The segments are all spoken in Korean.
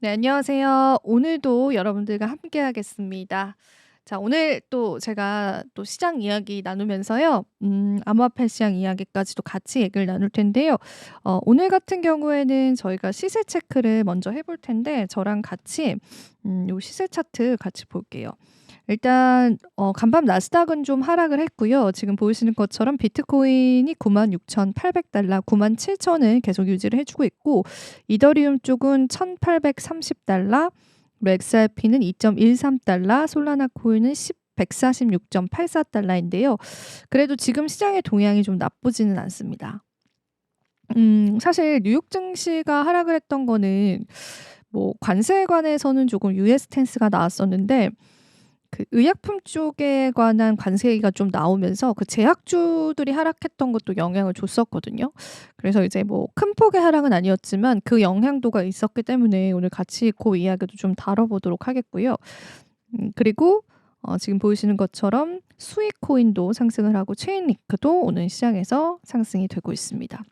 네, 안녕하세요. 오늘도 여러분들과 함께 하겠습니다. 자, 오늘 또 제가 또 시장 이야기 나누면서요. 암호화폐 시장 이야기까지도 같이 얘기를 나눌 텐데요. 오늘 같은 경우에는 저희가 시세 체크를 먼저 해볼 텐데 저랑 같이 요 시세 차트 같이 볼게요. 일단 간밤 나스닥은 좀 하락을 했고요. 지금 보이시는 것처럼 비트코인이 96,800달러, 97,000을 계속 유지를 해주고 있고, 이더리움 쪽은 1,830달러, XRP는 2.13달러, 솔라나 코인은 146.84달러인데요. 그래도 지금 시장의 동향이 좀 나쁘지는 않습니다. 사실 뉴욕 증시가 하락을 했던 거는 뭐 관세에 관해서는 조금 유예 스탠스가 나왔었는데, 그 의약품 쪽에 관한 관세 얘기가 좀 나오면서 그 제약주들이 하락했던 것도 영향을 줬었거든요. 그래서 이제 뭐 큰 폭의 하락은 아니었지만 그 영향도가 있었기 때문에 오늘 같이 그 이야기도 좀 다뤄보도록 하겠고요. 그리고 지금 보이시는 것처럼 수익 코인도 상승을 하고 체인리크도 오늘 시장에서 상승이 되고 있습니다.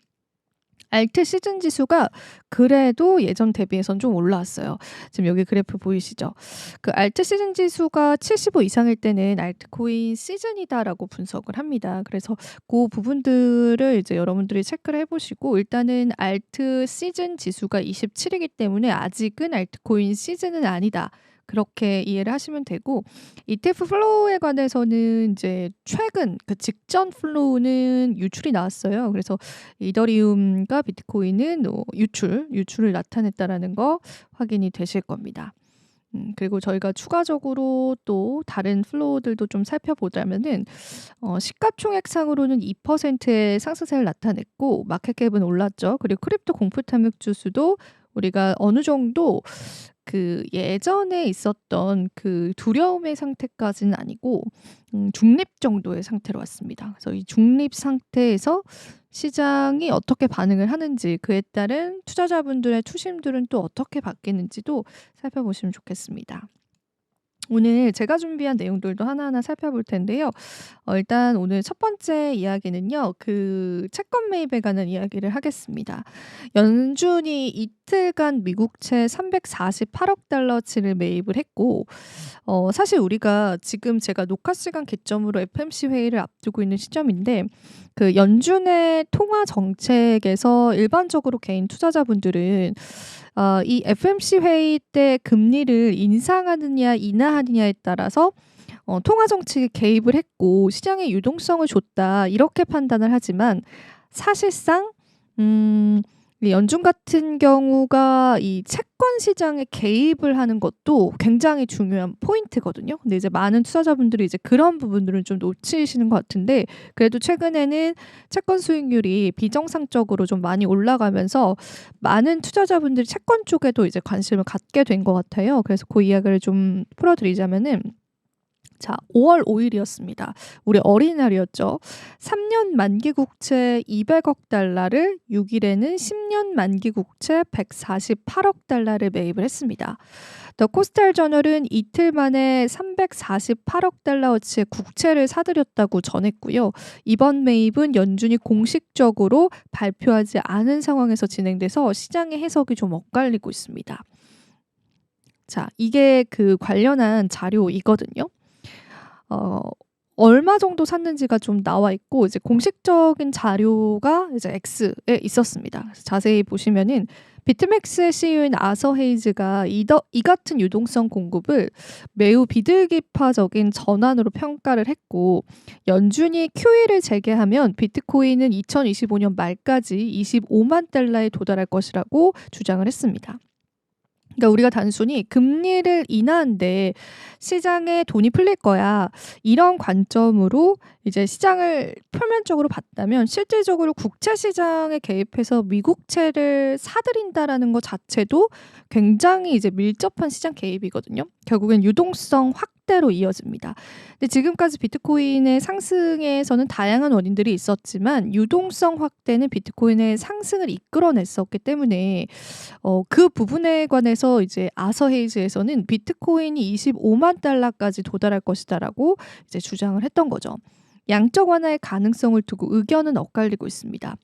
알트 시즌 지수가 그래도 예전 대비해선 좀 올라왔어요. 지금 여기 그래프 보이시죠? 그 알트 시즌 지수가 75 이상일 때는 알트코인 시즌이다라고 분석을 합니다. 그래서 그 부분들을 이제 여러분들이 체크를 해보시고, 일단은 알트 시즌 지수가 27이기 때문에 아직은 알트코인 시즌은 아니다, 그렇게 이해를 하시면 되고, ETF 플로우에 관해서는 이제 최근 그 직전 플로우는 유출이 나왔어요. 그래서 이더리움과 비트코인은 유출을 나타냈다라는 거 확인이 되실 겁니다. 그리고 저희가 추가적으로 또 다른 플로우들도 좀 살펴보자면은 시가총액상으로는 2%의 상승세를 나타냈고 마켓캡은 올랐죠. 그리고 크립토 공포 탐욕 지수도 우리가 어느 정도 그 예전에 있었던 그 두려움의 상태까지는 아니고 중립 정도의 상태로 왔습니다. 그래서 이 중립 상태에서 시장이 어떻게 반응을 하는지, 그에 따른 투자자분들의 투심들은 또 어떻게 바뀌는지도 살펴보시면 좋겠습니다. 오늘 제가 준비한 내용들도 하나하나 살펴볼 텐데요. 일단 오늘 첫 번째 이야기는요. 그 채권 매입에 관한 이야기를 하겠습니다. 연준이 이틀간 미국채 348억 달러치를 매입을 했고, 사실 우리가 지금 제가 녹화 시간 기점으로 FMC 회의를 앞두고 있는 시점인데, 그 연준의 통화 정책에서 일반적으로 개인 투자자분들은 이 FMC 회의 때 금리를 인상하느냐 인하하느냐에 따라서 통화 정책에 개입을 했고 시장의 유동성을 줬다, 이렇게 판단을 하지만 사실상 이 연준 같은 경우가 이 채권 시장에 개입을 하는 것도 굉장히 중요한 포인트거든요. 근데 이제 많은 투자자분들이 이제 그런 부분들을 좀 놓치시는 것 같은데, 그래도 최근에는 채권 수익률이 비정상적으로 좀 많이 올라가면서 많은 투자자분들이 채권 쪽에도 이제 관심을 갖게 된 것 같아요. 그래서 그 이야기를 좀 풀어드리자면은, 자, 5월 5일이었습니다. 우리 어린이날이었죠. 3년 만기 국채 200억 달러를 6일에는 10년 만기 국채 148억 달러를 매입을 했습니다. 더 코스탈 저널은 이틀 만에 348억 달러어치의 국채를 사들였다고 전했고요. 이번 매입은 연준이 공식적으로 발표하지 않은 상황에서 진행돼서 시장의 해석이 좀 엇갈리고 있습니다. 자, 이게 그 관련한 자료이거든요. 얼마 정도 샀는지가 좀 나와 있고, 이제 공식적인 자료가 이제 X에 있었습니다. 그래서 자세히 보시면은 비트맥스의 CEO인 아서 헤이즈가 이 같은 유동성 공급을 매우 비둘기파적인 전환으로 평가를 했고, 연준이 QE를 재개하면 비트코인은 2025년 말까지 25만 달러에 도달할 것이라고 주장을 했습니다. 그러니까 우리가 단순히 금리를 인하한데 시장에 돈이 풀릴 거야, 이런 관점으로 이제 시장을 표면적으로 봤다면, 실질적으로 국채 시장에 개입해서 미국채를 사들인다라는 것 자체도 굉장히 이제 밀접한 시장 개입이거든요. 결국엔 유동성 확대로 이어집니다. 근데 지금까지 비트코인의 상승에서는 다양한 원인들이 있었지만 유동성 확대는 비트코인의 상승을 이끌어냈었기 때문에 그 부분에 관해서 이제 아서 헤이즈에서는 비트코인이 25만 달러까지 도달할 것이다라고 이제 주장을 했던 거죠. 양적 완화의 가능성을 두고 의견은 엇갈리고 있습니다.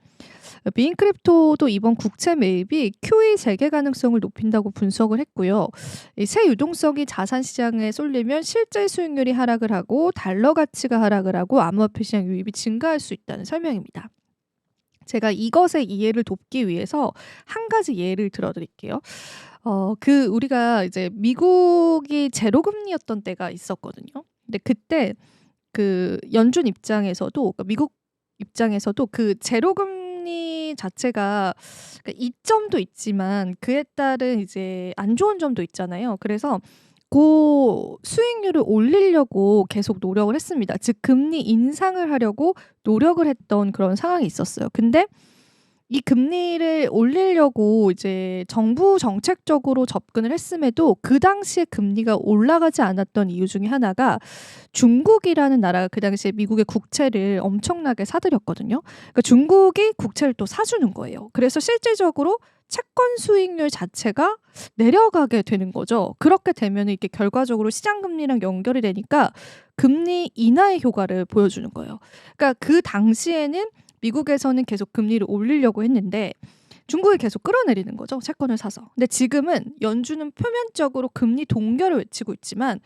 비인크립토도 이번 국채 매입이 QE 재개 가능성을 높인다고 분석을 했고요. 이 새 유동성이 자산 시장에 쏠리면 실제 수익률이 하락을 하고 달러 가치가 하락을 하고 암호화폐 시장 유입이 증가할 수 있다는 설명입니다. 제가 이것의 이해를 돕기 위해서 한 가지 예를 들어드릴게요. 우리가 이제 미국이 제로 금리였던 때가 있었거든요. 근데 그때 그 연준 입장에서도, 그러니까 미국 입장에서도 그 제로 금리 자체가, 그러니까 이점도 있지만 그에 따른 이제 안 좋은 점도 있잖아요. 그래서 고 수익률을 올리려고 계속 노력을 했습니다. 즉 금리 인상을 하려고 노력을 했던 그런 상황이 있었어요. 근데 이 금리를 올리려고 이제 정부 정책적으로 접근을 했음에도 그 당시에 금리가 올라가지 않았던 이유 중에 하나가 중국이라는 나라가 그 당시에 미국의 국채를 엄청나게 사들였거든요. 그러니까 중국이 국채를 또 사주는 거예요. 그래서 실질적으로 채권 수익률 자체가 내려가게 되는 거죠. 그렇게 되면 이게 결과적으로 시장 금리랑 연결이 되니까 금리 인하의 효과를 보여주는 거예요. 그러니까 그 당시에는 미국에서는 계속 금리를 올리려고 했는데 중국이 계속 끌어내리는 거죠. 채권을 사서. 근데 지금은 연준은 표면적으로 금리 동결을 외치고 있지만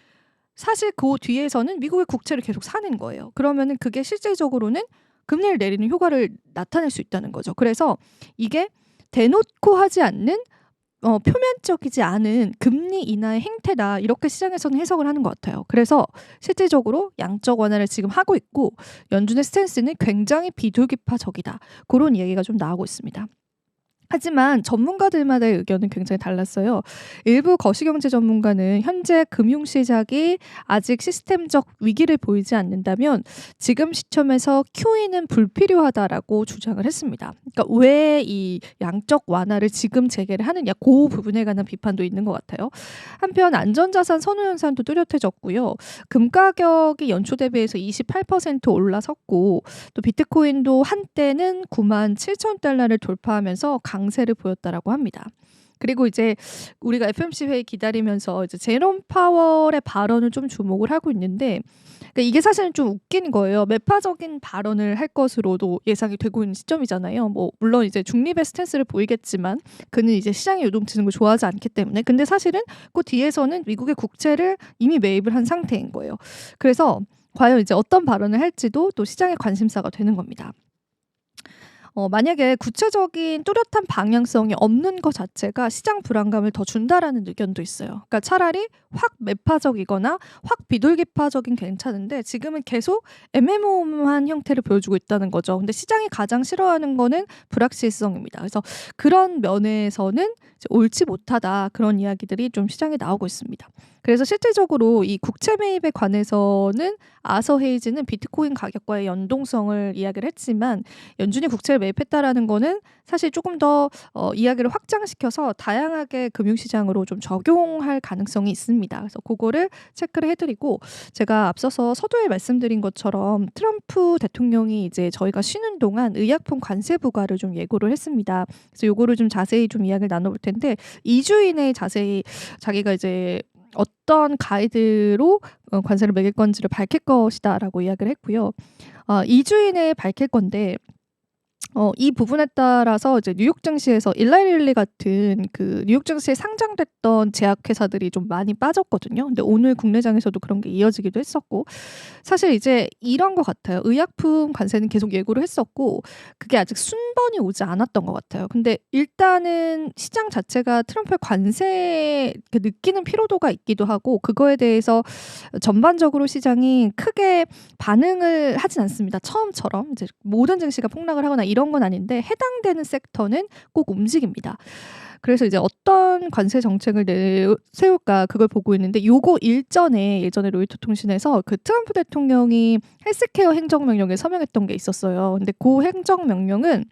사실 그 뒤에서는 미국의 국채를 계속 사는 거예요. 그러면은 그게 실질적으로는 금리를 내리는 효과를 나타낼 수 있다는 거죠. 그래서 이게 대놓고 하지 않는 표면적이지 않은 금리 인하의 행태다, 이렇게 시장에서는 해석을 하는 것 같아요. 그래서 실질적으로 양적 완화를 지금 하고 있고 연준의 스탠스는 굉장히 비둘기파적이다, 그런 이야기가 좀 나오고 있습니다. 하지만 전문가들마다의 의견은 굉장히 달랐어요. 일부 거시경제 전문가는 현재 금융시장이 아직 시스템적 위기를 보이지 않는다면 지금 시점에서 QE는 불필요하다라고 주장을 했습니다. 그러니까 왜 이 양적 완화를 지금 재개를 하느냐, 그 부분에 관한 비판도 있는 것 같아요. 한편 안전자산 선호 현상도 뚜렷해졌고요. 금 가격이 연초 대비해서 28% 올라섰고 또 비트코인도 한때는 97,000달러를 돌파하면서 강세를 보였다라고 합니다. 그리고 이제 우리가 FOMC 회의 기다리면서 이제 제롬 파월의 발언을 좀 주목을 하고 있는데, 그러니까 이게 사실은 좀 웃긴 거예요. 매파적인 발언을 할 것으로도 예상이 되고 있는 시점이잖아요. 뭐 물론 이제 중립의 스탠스를 보이겠지만 그는 이제 시장이 요동치는 걸 좋아하지 않기 때문에. 근데 사실은 그 뒤에서는 미국의 국채를 이미 매입을 한 상태인 거예요. 그래서 과연 이제 어떤 발언을 할지도 또 시장의 관심사가 되는 겁니다. 만약에 구체적인 뚜렷한 방향성이 없는 것 자체가 시장 불안감을 더 준다라는 의견도 있어요. 그러니까 차라리 확 매파적이거나 확 비둘기파적인 괜찮은데 지금은 계속 애매모호한 형태를 보여주고 있다는 거죠. 근데 시장이 가장 싫어하는 거는 불확실성입니다. 그래서 그런 면에서는 이제 옳지 못하다, 그런 이야기들이 좀 시장에 나오고 있습니다. 그래서 실질적으로 이 국채 매입에 관해서는 아서 헤이즈는 비트코인 가격과의 연동성을 이야기를 했지만 연준이 국채를 매입했다라는 거는 사실 조금 더 이야기를 확장시켜서 다양하게 금융시장으로 좀 적용할 가능성이 있습니다. 그래서 그거를 체크를 해드리고, 제가 앞서서 서두에 말씀드린 것처럼 트럼프 대통령이 이제 저희가 쉬는 동안 의약품 관세 부과를 좀 예고를 했습니다. 그래서 요거를 좀 자세히 좀 이야기를 나눠볼 텐데 2주 이내에 자세히 자기가 이제 어떤 가이드로 관세를 매길 건지를 밝힐 것이다라고 이야기를 했고요. 2주 이내에 밝힐 건데 이 부분에 따라서 이제 뉴욕 증시에서 일라이릴리 같은 그 뉴욕 증시에 상장됐던 제약회사들이 좀 많이 빠졌거든요. 근데 오늘 국내장에서도 그런 게 이어지기도 했었고, 사실 이제 이런 것 같아요. 의약품 관세는 계속 예고를 했었고 그게 아직 순번이 오지 않았던 것 같아요. 근데 일단은 시장 자체가 트럼프의 관세 느끼는 피로도가 있기도 하고 그거에 대해서 전반적으로 시장이 크게 반응을 하진 않습니다. 처음처럼 이제 모든 증시가 폭락을 하거나 이런 건 아닌데 해당되는 섹터는 꼭 움직입니다. 그래서 이제 어떤 관세 정책을 세울까 그걸 보고 있는데, 요거 예전에 로이터 통신에서 그 트럼프 대통령이 헬스케어 행정명령에 서명했던 게 있었어요. 근데 그 행정명령은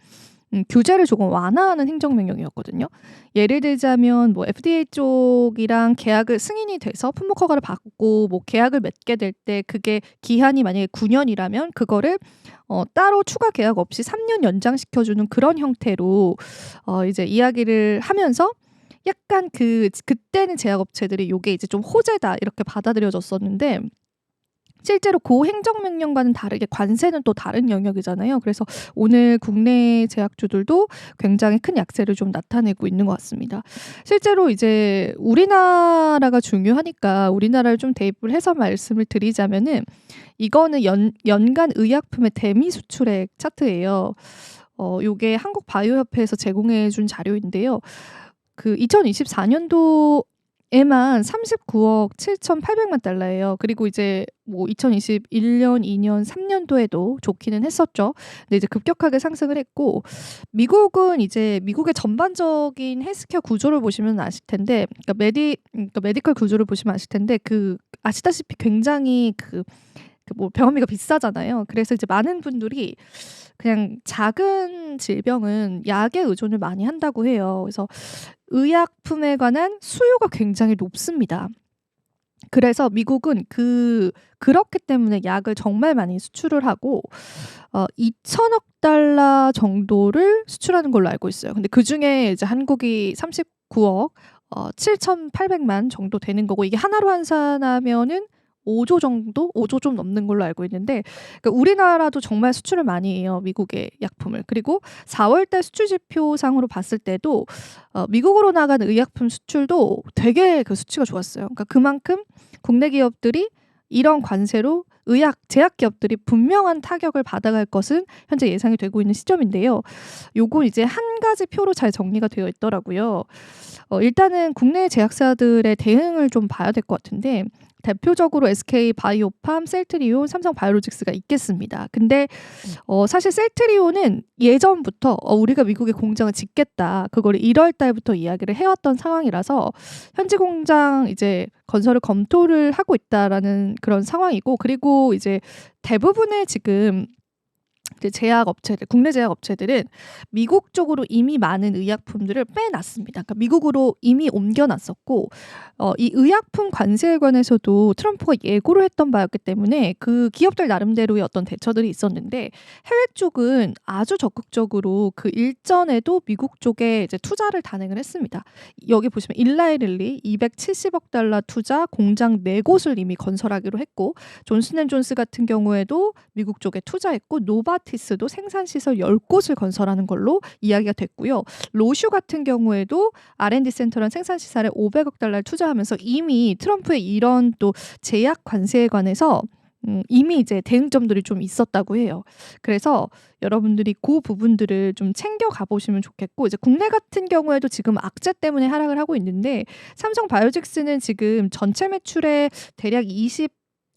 규제를 조금 완화하는 행정명령이었거든요. 예를 들자면 뭐 FDA 쪽이랑 계약을 승인이 돼서 품목 허가를 받고 뭐 계약을 맺게 될 때 그게 기한이 만약에 9년이라면 그거를 따로 추가 계약 없이 3년 연장시켜주는 그런 형태로 이제 이야기를 하면서 약간 그때는 제약업체들이 요게 이제 좀 호재다 이렇게 받아들여졌었는데, 실제로 고 행정명령과는 다르게 관세는 또 다른 영역이잖아요. 그래서 오늘 국내 제약주들도 굉장히 큰 약세를 좀 나타내고 있는 것 같습니다. 실제로 이제 우리나라가 중요하니까 우리나라를 좀 대입을 해서 말씀을 드리자면은 이거는 연간 의약품의 대미 수출액 차트예요. 요게 한국바이오협회에서 제공해 준 자료인데요. 그 2024년도에만 39억 7,800만 달러예요. 그리고 이제 뭐 2021년, 2년, 3년도에도 좋기는 했었죠. 근데 이제 급격하게 상승을 했고 미국은 이제 미국의 전반적인 헬스케어 구조를 보시면 아실 텐데 그러니까 메디컬 구조를 보시면 아실 텐데 아시다시피 굉장히 뭐 병원비가 비싸잖아요. 그래서 이제 많은 분들이 그냥 작은 질병은 약에 의존을 많이 한다고 해요. 그래서 의약품에 관한 수요가 굉장히 높습니다. 그래서 미국은 그렇기 때문에 약을 정말 많이 수출을 하고 2천억 달러 정도를 수출하는 걸로 알고 있어요. 근데 그중에 이제 한국이 39억 7,800만 정도 되는 거고 이게 하나로 환산하면은 5조 정도? 5조 좀 넘는 걸로 알고 있는데 그러니까 우리나라도 정말 수출을 많이 해요. 미국의 약품을. 그리고 4월달 수출 지표상으로 봤을 때도 미국으로 나간 의약품 수출도 되게 그 수치가 좋았어요. 그러니까 그만큼 국내 기업들이 이런 관세로 제약 기업들이 분명한 타격을 받아갈 것은 현재 예상이 되고 있는 시점인데요. 요건 이제 한 가지 표로 잘 정리가 되어 있더라고요. 일단은 국내 제약사들의 대응을 좀 봐야 될 것 같은데 대표적으로 SK 바이오팜, 셀트리온, 삼성 바이오로직스가 있겠습니다. 근데 사실 셀트리온은 예전부터 우리가 미국에 공장을 짓겠다. 그걸 1월 달부터 이야기를 해왔던 상황이라서 현지 공장 이제 건설을 검토를 하고 있다라는 그런 상황이고 그리고 이제 대부분의 지금 국내 제약 업체들은 미국 쪽으로 이미 많은 의약품들을 빼놨습니다. 그러니까 미국으로 이미 옮겨놨었고 이 의약품 관세에 관해서도 트럼프가 예고를 했던 바였기 때문에 그 기업들 나름대로의 어떤 대처들이 있었는데 해외 쪽은 아주 적극적으로 그 일전에도 미국 쪽에 이제 투자를 단행을 했습니다. 여기 보시면 일라이릴리 270억 달러 투자 공장 4곳을 이미 건설하기로 했고 존슨앤존스 같은 경우에도 미국 쪽에 투자했고 노바티스도 생산시설 10곳을 건설하는 걸로 이야기가 됐고요. 로슈 같은 경우에도 R&D 센터랑 생산시설에 500억 달러를 투자하면서 이미 트럼프의 이런 또 제약 관세에 관해서 이미 이제 대응점들이 좀 있었다고 해요. 그래서 여러분들이 그 부분들을 좀 챙겨 가보시면 좋겠고 이제 국내 같은 경우에도 지금 악재 때문에 하락을 하고 있는데 삼성 바이오직스는 지금 전체 매출의 대략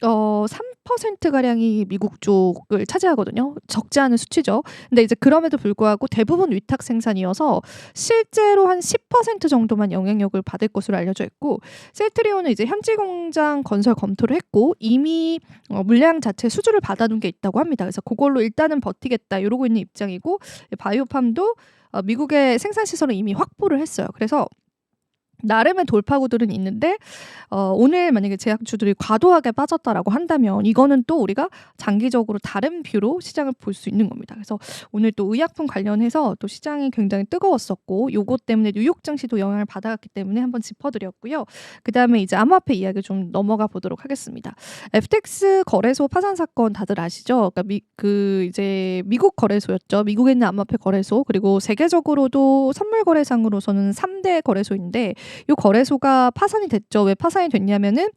3%가량이 미국 쪽을 차지하거든요. 적지 않은 수치죠. 근데 이제 그럼에도 불구하고 대부분 위탁 생산이어서 실제로 한 10% 정도만 영향력을 받을 것으로 알려져 있고 셀트리온은 이제 현지 공장 건설 검토를 했고 이미 물량 자체 수주를 받아둔 게 있다고 합니다. 그래서 그걸로 일단은 버티겠다 이러고 있는 입장이고 바이오팜도 미국의 생산 시설을 이미 확보를 했어요. 그래서 나름의 돌파구들은 있는데 오늘 만약에 제약주들이 과도하게 빠졌다라고 한다면 이거는 또 우리가 장기적으로 다른 뷰로 시장을 볼 수 있는 겁니다. 그래서 오늘 또 의약품 관련해서 또 시장이 굉장히 뜨거웠었고 요것 때문에 뉴욕 증시도 영향을 받아갔기 때문에 한번 짚어드렸고요. 그 다음에 이제 암호화폐 이야기 좀 넘어가 보도록 하겠습니다. FTX 거래소 파산 사건 다들 아시죠? 그러니까 이제 미국 거래소였죠. 미국에 있는 암호화폐 거래소 그리고 세계적으로도 선물 거래상으로서는 3대 거래소인데 이 거래소가 파산이 됐죠. 왜 파산이 됐냐면은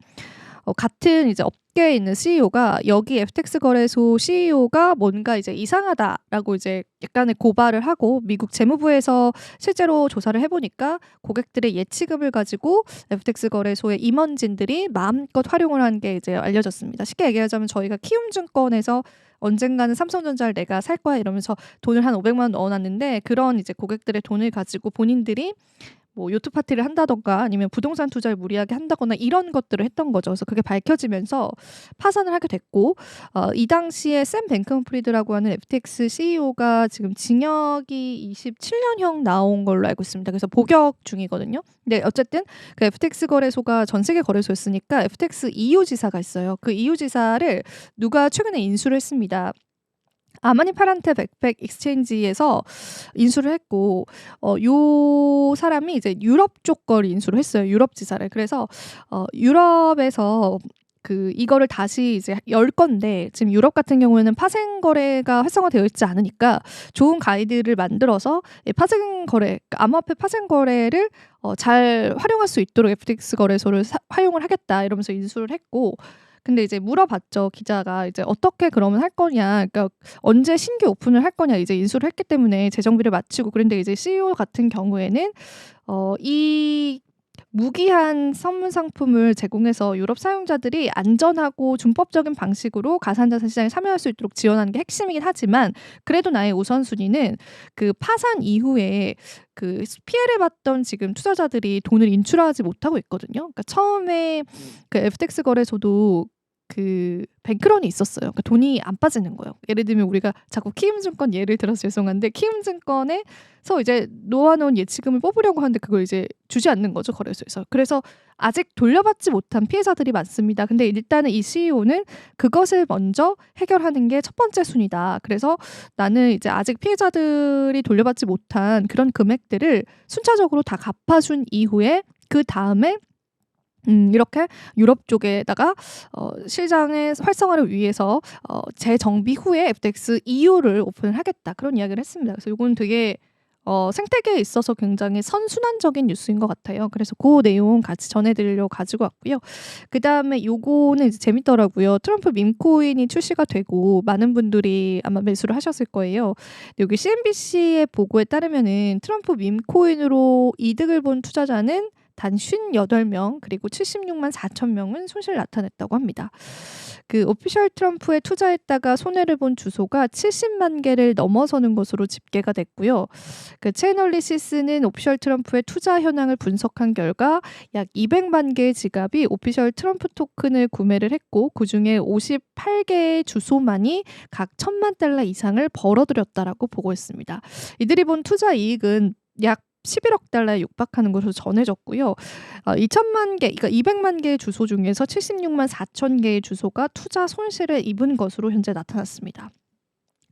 같은 이제 업계에 있는 CEO가 여기 FTX 거래소 CEO가 뭔가 이제 이상하다라고 이제 약간의 고발을 하고 미국 재무부에서 실제로 조사를 해보니까 고객들의 예치금을 가지고 FTX 거래소의 임원진들이 마음껏 활용을 한 게 이제 알려졌습니다. 쉽게 얘기하자면 저희가 키움증권에서 언젠가는 삼성전자를 내가 살 거야 이러면서 돈을 한 500만 원 넣어놨는데 그런 이제 고객들의 돈을 가지고 본인들이 뭐 요트 파티를 한다던가 아니면 부동산 투자를 무리하게 한다거나 이런 것들을 했던 거죠. 그래서 그게 밝혀지면서 파산을 하게 됐고 이 당시에 샘 뱅컴프리드라고 하는 FTX CEO가 지금 징역이 27년형 나온 걸로 알고 있습니다. 그래서 복역 중이거든요. 근데 어쨌든 그 FTX 거래소가 전 세계 거래소였으니까 FTX EU 지사가 있어요. 그 EU 지사를 누가 최근에 인수를 했습니다. 아마니 파란테 백팩 익스체인지에서 인수를 했고 요 사람이 이제 유럽 쪽 걸 인수를 했어요. 유럽 지사를. 그래서 유럽에서 이거를 다시 이제 열 건데 지금 유럽 같은 경우에는 파생 거래가 활성화되어 있지 않으니까 좋은 가이드를 만들어서 파생 거래, 그러니까 암호화폐 파생 거래를 잘 활용할 수 있도록 FTX 거래소를 활용을 하겠다 이러면서 인수를 했고, 근데 이제 물어봤죠. 기자가 이제 어떻게 그러면 할 거냐, 그러니까 언제 신규 오픈을 할 거냐, 이제 인수를 했기 때문에 재정비를 마치고. 그런데 이제 CEO 같은 경우에는 이 무기한 선물 상품을 제공해서 유럽 사용자들이 안전하고 준법적인 방식으로 가상자산 시장에 참여할 수 있도록 지원하는 게 핵심이긴 하지만, 그래도 나의 우선순위는 그 파산 이후에 그 피해를 봤던 지금 투자자들이 돈을 인출하지 못하고 있거든요. 그러니까 처음에 그 FTX 거래소도 그 뱅크런이 있었어요. 그러니까 돈이 안 빠지는 거예요. 예를 들면 우리가 자꾸 키움증권 예를 들어서 죄송한데, 키움증권에서 이제 놓아놓은 예치금을 뽑으려고 하는데 그걸 이제 주지 않는 거죠, 거래소에서. 그래서 아직 돌려받지 못한 피해자들이 많습니다. 근데 일단은 이 CEO는 그것을 먼저 해결하는 게 첫 번째 순위다. 그래서 나는 이제 아직 피해자들이 돌려받지 못한 그런 금액들을 순차적으로 다 갚아준 이후에 그 다음에 이렇게 유럽 쪽에다가 시장의 활성화를 위해서 재정비 후에 FTX EU를 오픈을 하겠다, 그런 이야기를 했습니다. 그래서 이건 되게 생태계에 있어서 굉장히 선순환적인 뉴스인 것 같아요. 그래서 그 내용 같이 전해드리려고 가지고 왔고요. 그 다음에 요거는 이제 재밌더라고요. 트럼프 밈코인이 출시가 되고 많은 분들이 아마 매수를 하셨을 거예요. 여기 CNBC의 보고에 따르면은 트럼프 밈코인으로 이득을 본 투자자는 단 58명, 그리고 76만 4천 명은 손실을 나타냈다고 합니다. 그 오피셜 트럼프에 투자했다가 손해를 본 주소가 70만 개를 넘어서는 것으로 집계가 됐고요. 그 체널리시스는 오피셜 트럼프의 투자 현황을 분석한 결과 약 200만 개의 지갑이 오피셜 트럼프 토큰을 구매를 했고, 그중에 58개의 주소만이 각 $1,000만 이상을 벌어들였다라고 보고했습니다. 이들이 본 투자 이익은 약 11억 달러에 육박하는 것으로 전해졌고요. 2천만 개, 그러니까 200만 개의 주소 중에서 76만 4천 개의 주소가 투자 손실을 입은 것으로 현재 나타났습니다.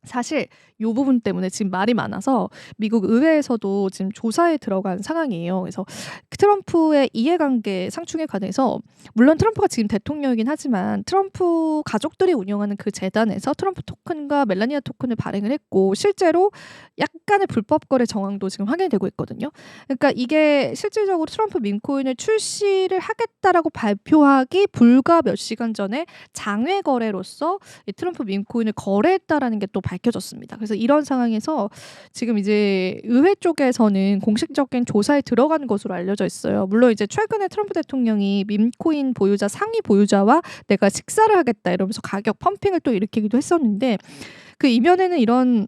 사실 이 부분 때문에 지금 말이 많아서 미국 의회에서도 지금 조사에 들어간 상황이에요. 그래서 트럼프의 이해관계 상충에 관해서, 물론 트럼프가 지금 대통령이긴 하지만 트럼프 가족들이 운영하는 그 재단에서 트럼프 토큰과 멜라니아 토큰을 발행을 했고, 실제로 약간의 불법 거래 정황도 지금 확인이 되고 있거든요. 그러니까 이게 실질적으로 트럼프 밈코인을 출시를 하겠다라고 발표하기 불과 몇 시간 전에 장외 거래로서 이 트럼프 밈코인을 거래했다라는 게 또 밝혀졌습니다. 그래서 이런 상황에서 지금 이제 의회 쪽에서는 공식적인 조사에 들어간 것으로 알려져 있어요. 물론 이제 최근에 트럼프 대통령이 밈코인 보유자 상위 보유자와 내가 식사를 하겠다 이러면서 가격 펌핑을 또 일으키기도 했었는데, 그 이면에는 이런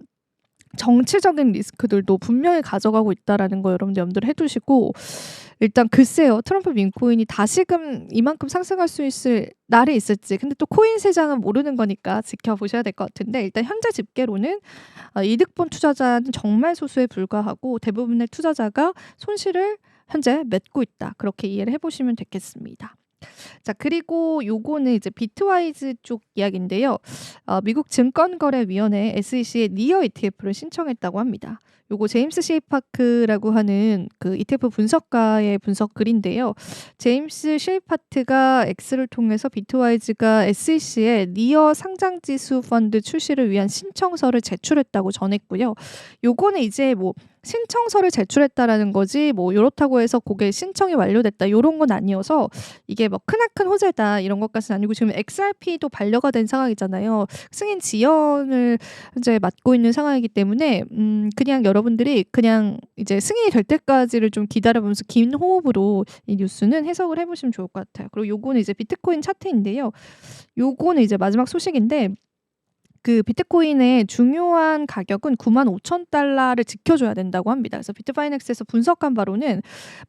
정치적인 리스크들도 분명히 가져가고 있다라는 거 여러분들 염두를 해두시고, 일단 글쎄요, 트럼프 밈코인이 다시금 이만큼 상승할 수 있을 날이 있을지, 근데 또 코인 세상은 모르는 거니까 지켜보셔야 될 것 같은데, 일단 현재 집계로는 이득 본 투자자는 정말 소수에 불과하고 대부분의 투자자가 손실을 현재 맺고 있다, 그렇게 이해를 해보시면 되겠습니다. 자, 그리고 요거는 이제 비트와이즈 쪽 이야기인데요. 미국 증권거래위원회 SEC에 니어 ETF를 신청했다고 합니다. 요거 제임스 셰이파크라고 하는 그 ETF 분석가의 분석 글인데요. 제임스 셰이파트가 X를 통해서 비트와이즈가 SEC에 니어 상장지수 펀드 출시를 위한 신청서를 제출했다고 전했고요. 요거는 이제 뭐 신청서를 제출했다라는 거지 뭐 요렇다고 해서 그게 신청이 완료됐다 요런 건 아니어서, 이게 뭐 크나큰 호재다 이런 것까지는 아니고, 지금 XRP도 반려가 된 상황이잖아요. 승인 지연을 현재 맡고 있는 상황이기 때문에 그냥 여러분들이 그냥 이제 승인이 될 때까지를 좀 기다려보면서 긴 호흡으로 이 뉴스는 해석을 해보시면 좋을 것 같아요. 그리고 요거는 이제 비트코인 차트인데요. 요거는 이제 마지막 소식인데, 그 비트코인의 중요한 가격은 95,000달러를 지켜줘야 된다고 합니다. 그래서 비트파이넥스에서 분석한 바로는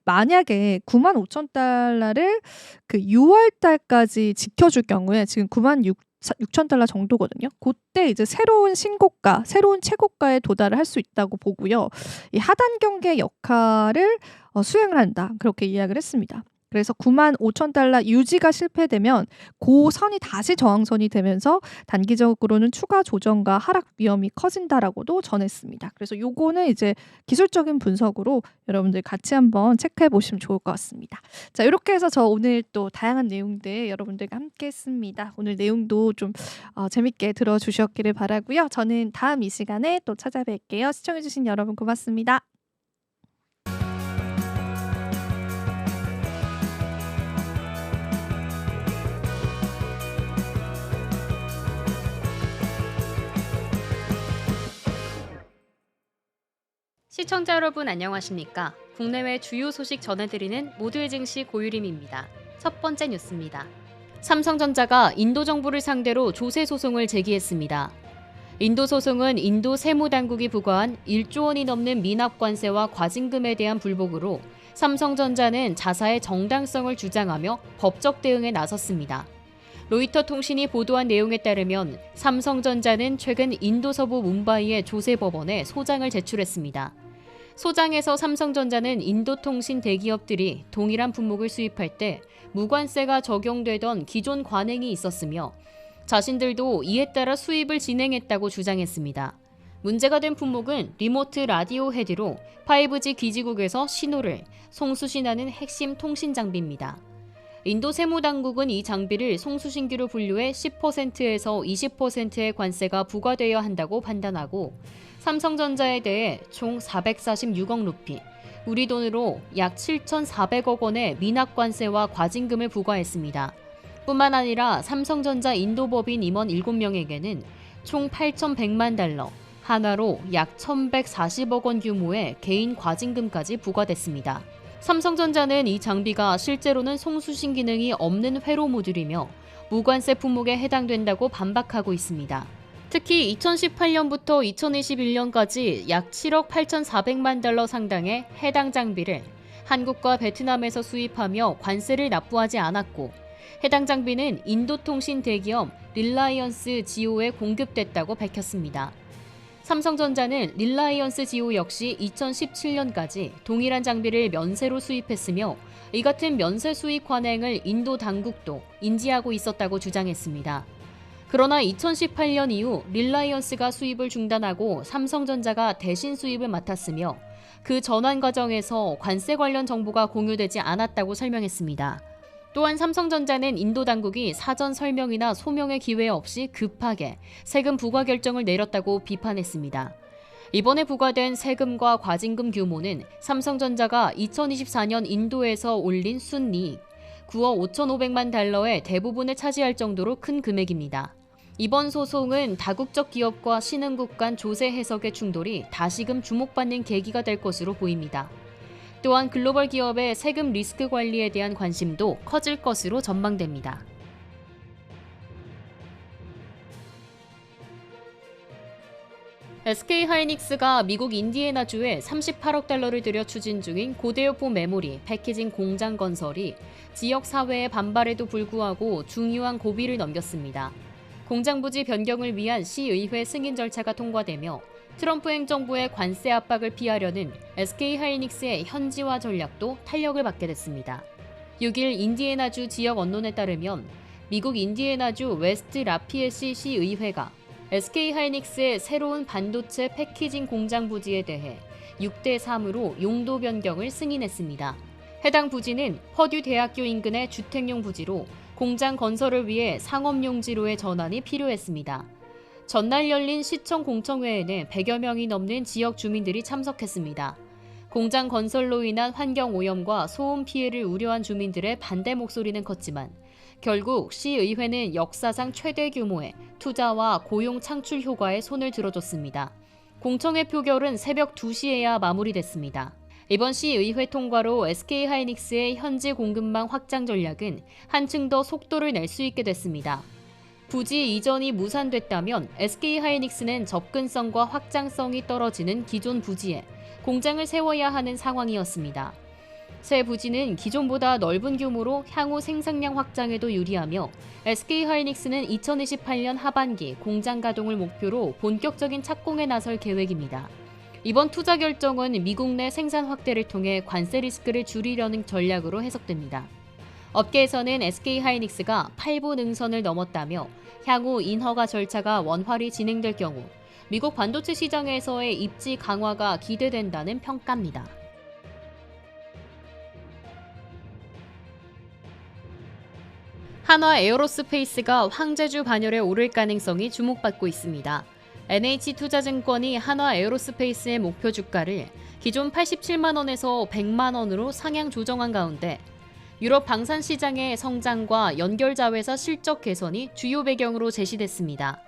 만약에 95,000달러를 그 6월 달까지 지켜줄 경우에 지금 96,000달러 정도거든요. 그때 이제 새로운 신고가, 새로운 최고가에 도달을 할 수 있다고 보고요. 이 하단 경계 역할을 수행을 한다, 그렇게 이야기를 했습니다. 그래서 95,000달러 유지가 실패되면 고 선이 다시 저항선이 되면서 단기적으로는 추가 조정과 하락 위험이 커진다라고도 전했습니다. 그래서 요거는 이제 기술적인 분석으로 여러분들 같이 한번 체크해 보시면 좋을 것 같습니다. 자, 이렇게 해서 저 오늘 또 다양한 내용들 여러분들과 함께 했습니다. 오늘 내용도 좀 재밌게 들어주셨기를 바라고요. 저는 다음 이 시간에 또 찾아뵐게요. 시청해주신 여러분 고맙습니다. 시청자 여러분 안녕하십니까? 국내외 주요 소식 전해드리는 모두의 증시 고유림입니다. 첫 번째 뉴스입니다. 삼성전자가 인도 정부를 상대로 조세 소송을 제기했습니다. 인도 소송은 인도 세무당국이 부과한 1조 원이 넘는 미납 관세와 과징금에 대한 불복으로 삼성전자는 자사의 정당성을 주장하며 법적 대응에 나섰습니다. 로이터 통신이 보도한 내용에 따르면 삼성전자는 최근 인도 서부 뭄바이의 조세법원에 소장을 제출했습니다. 소장에서 삼성전자는 인도통신 대기업들이 동일한 품목을 수입할 때 무관세가 적용되던 기존 관행이 있었으며 자신들도 이에 따라 수입을 진행했다고 주장했습니다. 문제가 된 품목은 리모트 라디오 헤드로 5G 기지국에서 신호를 송수신하는 핵심 통신 장비입니다. 인도 세무당국은 이 장비를 송수신기로 분류해 10%에서 20%의 관세가 부과되어야 한다고 판단하고 삼성전자에 대해 총 446억 루피, 우리 돈으로 약 7,400억 원의 미납관세와 과징금을 부과했습니다. 뿐만 아니라 삼성전자 인도법인 임원 7명에게는 총 8,100만 달러, 한화로 약 1,140억 원 규모의 개인 과징금까지 부과됐습니다. 삼성전자는 이 장비가 실제로는 송수신 기능이 없는 회로 모듈이며 무관세 품목에 해당된다고 반박하고 있습니다. 특히 2018년부터 2021년까지 약 7억 8,400만 달러 상당의 해당 장비를 한국과 베트남에서 수입하며 관세를 납부하지 않았고 해당 장비는 인도통신 대기업 릴라이언스 지오에 공급됐다고 밝혔습니다. 삼성전자는 릴라이언스 지오 역시 2017년까지 동일한 장비를 면세로 수입했으며 이 같은 면세 수입 관행을 인도 당국도 인지하고 있었다고 주장했습니다. 그러나 2018년 이후 릴라이언스가 수입을 중단하고 삼성전자가 대신 수입을 맡았으며 그 전환 과정에서 관세 관련 정보가 공유되지 않았다고 설명했습니다. 또한 삼성전자는 인도 당국이 사전 설명이나 소명의 기회 없이 급하게 세금 부과 결정을 내렸다고 비판했습니다. 이번에 부과된 세금과 과징금 규모는 삼성전자가 2024년 인도에서 올린 순이익 9억 5,500만 달러의 대부분을 차지할 정도로 큰 금액입니다. 이번 소송은 다국적 기업과 신흥국 간 조세 해석의 충돌이 다시금 주목받는 계기가 될 것으로 보입니다. 또한 글로벌 기업의 세금 리스크 관리에 대한 관심도 커질 것으로 전망됩니다. SK하이닉스가 미국 인디애나주에 38억 달러를 들여 추진 중인 고대역폭 메모리 패키징 공장 건설이 지역 사회의 반발에도 불구하고 중요한 고비를 넘겼습니다. 공장 부지 변경을 위한 시의회 승인 절차가 통과되며 트럼프 행정부의 관세 압박을 피하려는 SK하이닉스의 현지화 전략도 탄력을 받게 됐습니다. 6일 인디애나주 지역 언론에 따르면 미국 인디애나주 웨스트 라피에시 시의회가 SK하이닉스의 새로운 반도체 패키징 공장 부지에 대해 6대3으로 용도 변경을 승인했습니다. 해당 부지는 퍼듀 대학교 인근의 주택용 부지로 공장 건설을 위해 상업용지로의 전환이 필요했습니다. 전날 열린 시청 공청회에는 100여 명이 넘는 지역 주민들이 참석했습니다. 공장 건설로 인한 환경 오염과 소음 피해를 우려한 주민들의 반대 목소리는 컸지만 결국 시의회는 역사상 최대 규모의 투자와 고용 창출 효과에 손을 들어줬습니다. 공청회 표결은 새벽 2시에야 마무리됐습니다. 이번 시의회 통과로 SK하이닉스의 현지 공급망 확장 전략은 한층 더 속도를 낼 수 있게 됐습니다. 부지 이전이 무산됐다면 SK하이닉스는 접근성과 확장성이 떨어지는 기존 부지에 공장을 세워야 하는 상황이었습니다. 새 부지는 기존보다 넓은 규모로 향후 생산량 확장에도 유리하며 SK하이닉스는 2028년 하반기 공장 가동을 목표로 본격적인 착공에 나설 계획입니다. 이번 투자 결정은 미국 내 생산 확대를 통해 관세 리스크를 줄이려는 전략으로 해석됩니다. 업계에서는 SK하이닉스가 8부 능선을 넘었다며 향후 인허가 절차가 원활히 진행될 경우 미국 반도체 시장에서의 입지 강화가 기대된다는 평가입니다. 한화 에어로스페이스가 황제주 반열에 오를 가능성이 주목받고 있습니다. NH투자증권이 한화 에어로스페이스의 목표 주가를 기존 87만 원에서 100만 원으로 상향 조정한 가운데 유럽 방산 시장의 성장과 연결 자회사 실적 개선이 주요 배경으로 제시됐습니다.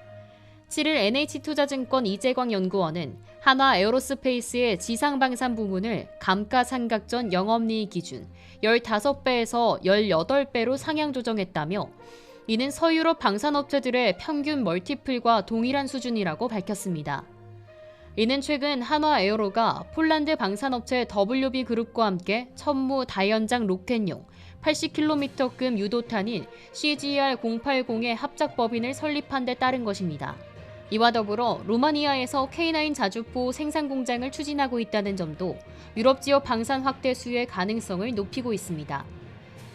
7일 NH투자증권 이재광 연구원은 한화 에어로스페이스의 지상방산 부문을 감가상각전 영업이익 기준 15배에서 18배로 상향 조정했다며 이는 서유럽 방산업체들의 평균 멀티플과 동일한 수준이라고 밝혔습니다. 이는 최근 한화에어로가 폴란드 방산업체 WB그룹과 함께 천무 다연장 로켓용 80km급 유도탄인 CGR-080의 합작 법인을 설립한 데 따른 것입니다. 이와 더불어 루마니아에서 K9 자주포 생산 공장을 추진하고 있다는 점도 유럽 지역 방산 확대 수의 가능성을 높이고 있습니다.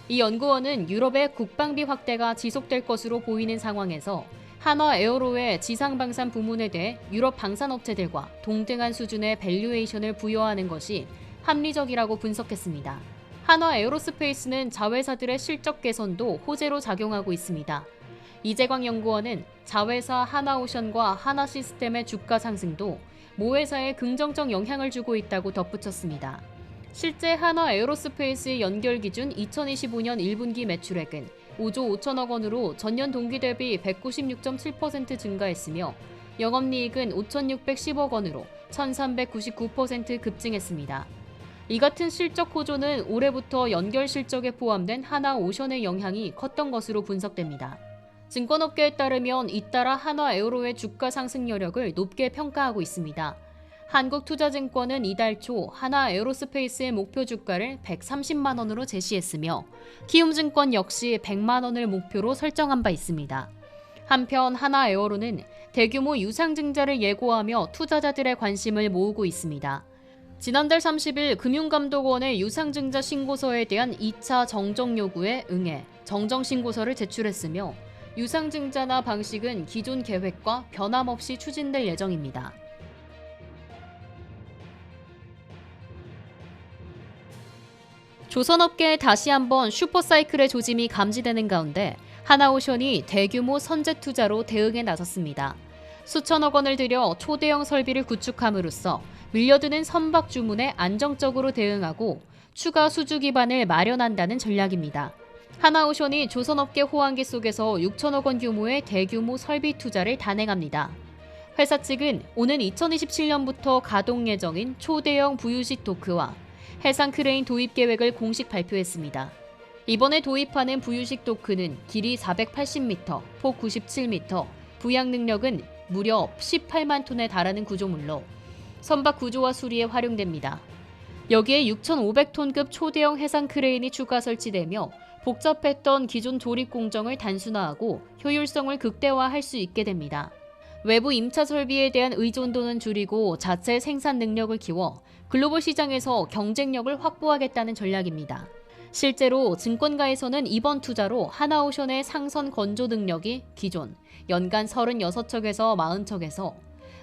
이 연구원은 유럽의 국방비 확대가 지속될 것으로 보이는 상황에서 한화에어로의 지상방산 부문에 대해 유럽 방산업체들과 동등한 수준의 밸류에이션을 부여하는 것이 합리적이라고 분석했습니다. 한화에어로스페이스는 자회사들의 실적 개선도 호재로 작용하고 있습니다. 이재광 연구원은 자회사 하나오션과 하나시스템의 주가 상승도 모 회사에 긍정적 영향을 주고 있다고 덧붙였습니다. 실제 한화에어로스페이스의 연결 기준 2025년 1분기 매출액은 5조 5천억 원으로 전년 동기 대비 196.7% 증가했으며 영업이익은 5,610억 원으로 1,399% 급증했습니다. 이 같은 실적 호조는 올해부터 연결 실적에 포함된 하나오션의 영향이 컸던 것으로 분석됩니다. 증권업계에 따르면 잇따라 한화에어로의 주가 상승 여력을 높게 평가하고 있습니다. 한국투자증권은 이달 초 한화에어로스페이스의 목표 주가를 130만 원으로 제시했으며 키움증권 역시 100만 원을 목표로 설정한 바 있습니다. 한편 한화에어로는 대규모 유상증자를 예고하며 투자자들의 관심을 모으고 있습니다. 지난달 30일 금융감독원의 유상증자 신고서에 대한 2차 정정 요구에 응해 정정 신고서를 제출했으며 유상증자나 방식은 기존 계획과 변함없이 추진될 예정입니다. 조선업계에 다시 한번 슈퍼사이클의 조짐이 감지되는 가운데 하나오션이 대규모 선제 투자로 대응에 나섰습니다. 수천억 원을 들여 초대형 설비를 구축함으로써 밀려드는 선박 주문에 안정적으로 대응하고 추가 수주 기반을 마련한다는 전략입니다. 하나오션이 조선업계 호황기 속에서 6천억 원 규모의 대규모 설비 투자를 단행합니다. 회사 측은 오는 2027년부터 가동 예정인 초대형 부유식 도크와 해상 크레인 도입 계획을 공식 발표했습니다. 이번에 도입하는 부유식 도크는 길이 480m, 폭 97m, 부양 능력은 무려 18만 톤에 달하는 구조물로 선박 구조와 수리에 활용됩니다. 여기에 6,500톤급 초대형 해상 크레인이 추가 설치되며 복잡했던 기존 조립 공정을 단순화하고 효율성을 극대화할 수 있게 됩니다. 외부 임차 설비에 대한 의존도는 줄이고 자체 생산 능력을 키워 글로벌 시장에서 경쟁력을 확보하겠다는 전략입니다. 실제로 증권가에서는 이번 투자로 하나오션의 상선 건조 능력이 기존 연간 36척에서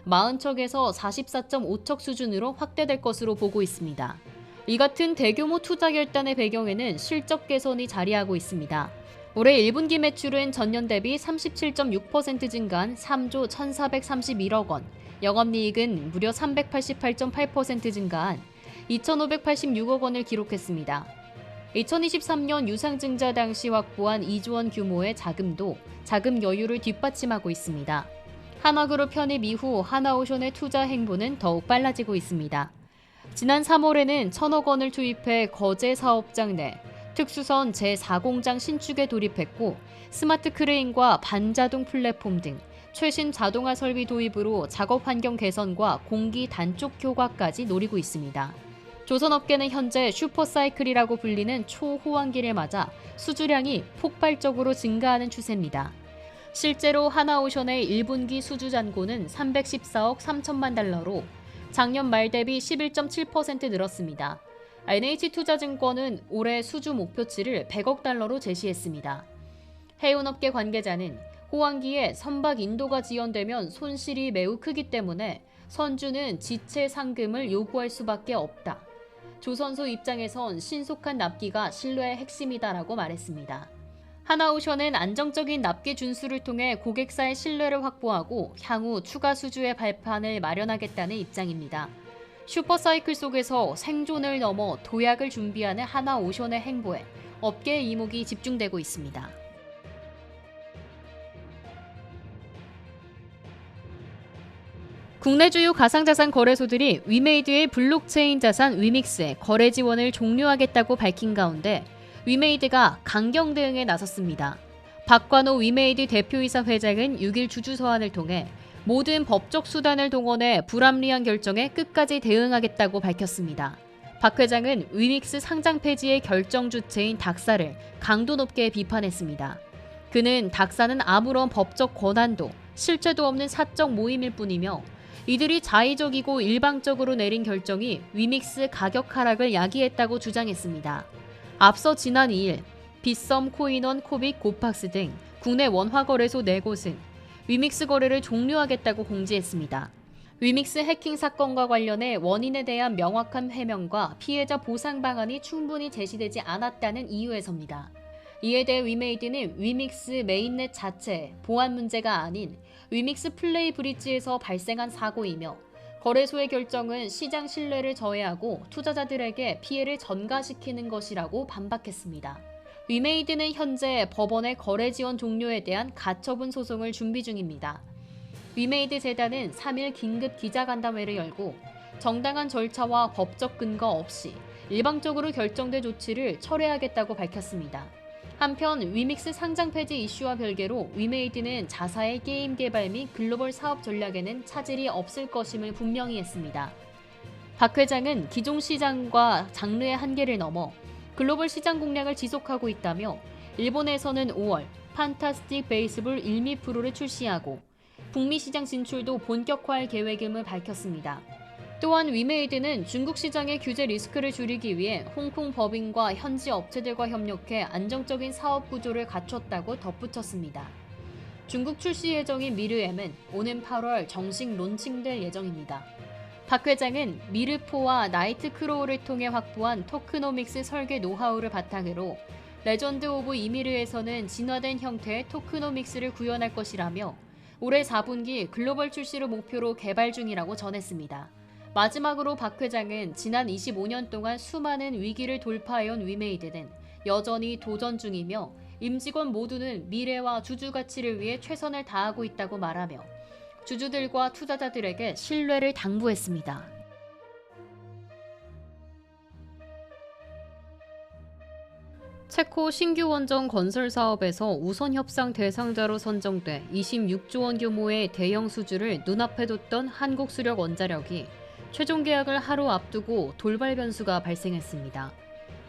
40척에서 44.5척 수준으로 확대될 것으로 보고 있습니다. 이 같은 대규모 투자 결단의 배경에는 실적 개선이 자리하고 있습니다. 올해 1분기 매출은 전년 대비 37.6% 증가한 3조 1,431억 원, 영업이익은 무려 388.8% 증가한 2,586억 원을 기록했습니다. 2023년 유상증자 당시 확보한 2조 원 규모의 자금도 자금 여유를 뒷받침하고 있습니다. 한화그룹 편입 이후 하나오션의 투자 행보는 더욱 빨라지고 있습니다. 지난 3월에는 1,000억 원을 투입해 거제 사업장 내 특수선 제4공장 신축에 돌입했고 스마트 크레인과 반자동 플랫폼 등 최신 자동화 설비 도입으로 작업 환경 개선과 공기 단축 효과까지 노리고 있습니다. 조선업계는 현재 슈퍼사이클이라고 불리는 초호황기를 맞아 수주량이 폭발적으로 증가하는 추세입니다. 실제로 하나오션의 1분기 수주 잔고는 314억 3천만 달러로 작년 말 대비 11.7% 늘었습니다. NH투자증권은 올해 수주 목표치를 100억 달러로 제시했습니다. 해운업계 관계자는 호황기에 선박 인도가 지연되면 손실이 매우 크기 때문에 선주는 지체 상금을 요구할 수밖에 없다. 조선소 입장에선 신속한 납기가 신뢰의 핵심이다라고 말했습니다. 하나오션은 안정적인 납기 준수를 통해 고객사의 신뢰를 확보하고 향후 추가 수주의 발판을 마련하겠다는 입장입니다. 슈퍼사이클 속에서 생존을 넘어 도약을 준비하는 하나오션의 행보에 업계의 이목이 집중되고 있습니다. 국내 주요 가상자산 거래소들이 위메이드의 블록체인 자산 위믹스의 거래 지원을 종료하겠다고 밝힌 가운데 위메이드가 강경 대응에 나섰습니다. 박관호 위메이드 대표이사 회장은 6일 주주 서한을 통해 모든 법적 수단을 동원해 불합리한 결정에 끝까지 대응하겠다고 밝혔습니다. 박 회장은 위믹스 상장 폐지의 결정 주체인 닥사를 강도 높게 비판했습니다. 그는 닥사는 아무런 법적 권한도 실체도 없는 사적 모임일 뿐이며 이들이 자의적이고 일방적으로 내린 결정이 위믹스 가격 하락을 야기했다고 주장했습니다. 앞서 지난 2일 빗썸, 코인원, 코빅, 고팍스 등 국내 원화거래소 4곳은 위믹스 거래를 종료하겠다고 공지했습니다. 위믹스 해킹 사건과 관련해 원인에 대한 명확한 해명과 피해자 보상 방안이 충분히 제시되지 않았다는 이유에서입니다. 이에 대해 위메이드는 위믹스 메인넷 자체 보안 문제가 아닌 위믹스 플레이 브릿지에서 발생한 사고이며 거래소의 결정은 시장 신뢰를 저해하고 투자자들에게 피해를 전가시키는 것이라고 반박했습니다. 위메이드는 현재 법원의 거래 지원 종료에 대한 가처분 소송을 준비 중입니다. 위메이드 재단은 3일 긴급 기자간담회를 열고 정당한 절차와 법적 근거 없이 일방적으로 결정된 조치를 철회하겠다고 밝혔습니다. 한편 위믹스 상장 폐지 이슈와 별개로 위메이드는 자사의 게임 개발 및 글로벌 사업 전략에는 차질이 없을 것임을 분명히 했습니다. 박 회장은 기존 시장과 장르의 한계를 넘어 글로벌 시장 공략을 지속하고 있다며 일본에서는 5월 판타스틱 베이스볼 1미 프로를 출시하고 북미 시장 진출도 본격화할 계획임을 밝혔습니다. 또한 위메이드는 중국 시장의 규제 리스크를 줄이기 위해 홍콩 법인과 현지 업체들과 협력해 안정적인 사업 구조를 갖췄다고 덧붙였습니다. 중국 출시 예정인 미르엠은 오는 8월 정식 론칭될 예정입니다. 박 회장은 미르포와 나이트 크로우를 통해 확보한 토크노믹스 설계 노하우를 바탕으로 레전드 오브 이미르에서는 진화된 형태의 토크노믹스를 구현할 것이라며 올해 4분기 글로벌 출시를 목표로 개발 중이라고 전했습니다. 마지막으로 박 회장은 지난 25년 동안 수많은 위기를 돌파해온 위메이드는 여전히 도전 중이며 임직원 모두는 미래와 주주 가치를 위해 최선을 다하고 있다고 말하며 주주들과 투자자들에게 신뢰를 당부했습니다. 체코 신규 원전 건설 사업에서 우선 협상 대상자로 선정돼 26조 원 규모의 대형 수주를 눈앞에 뒀던 한국수력원자력이 최종 계약을 하루 앞두고 돌발 변수가 발생했습니다.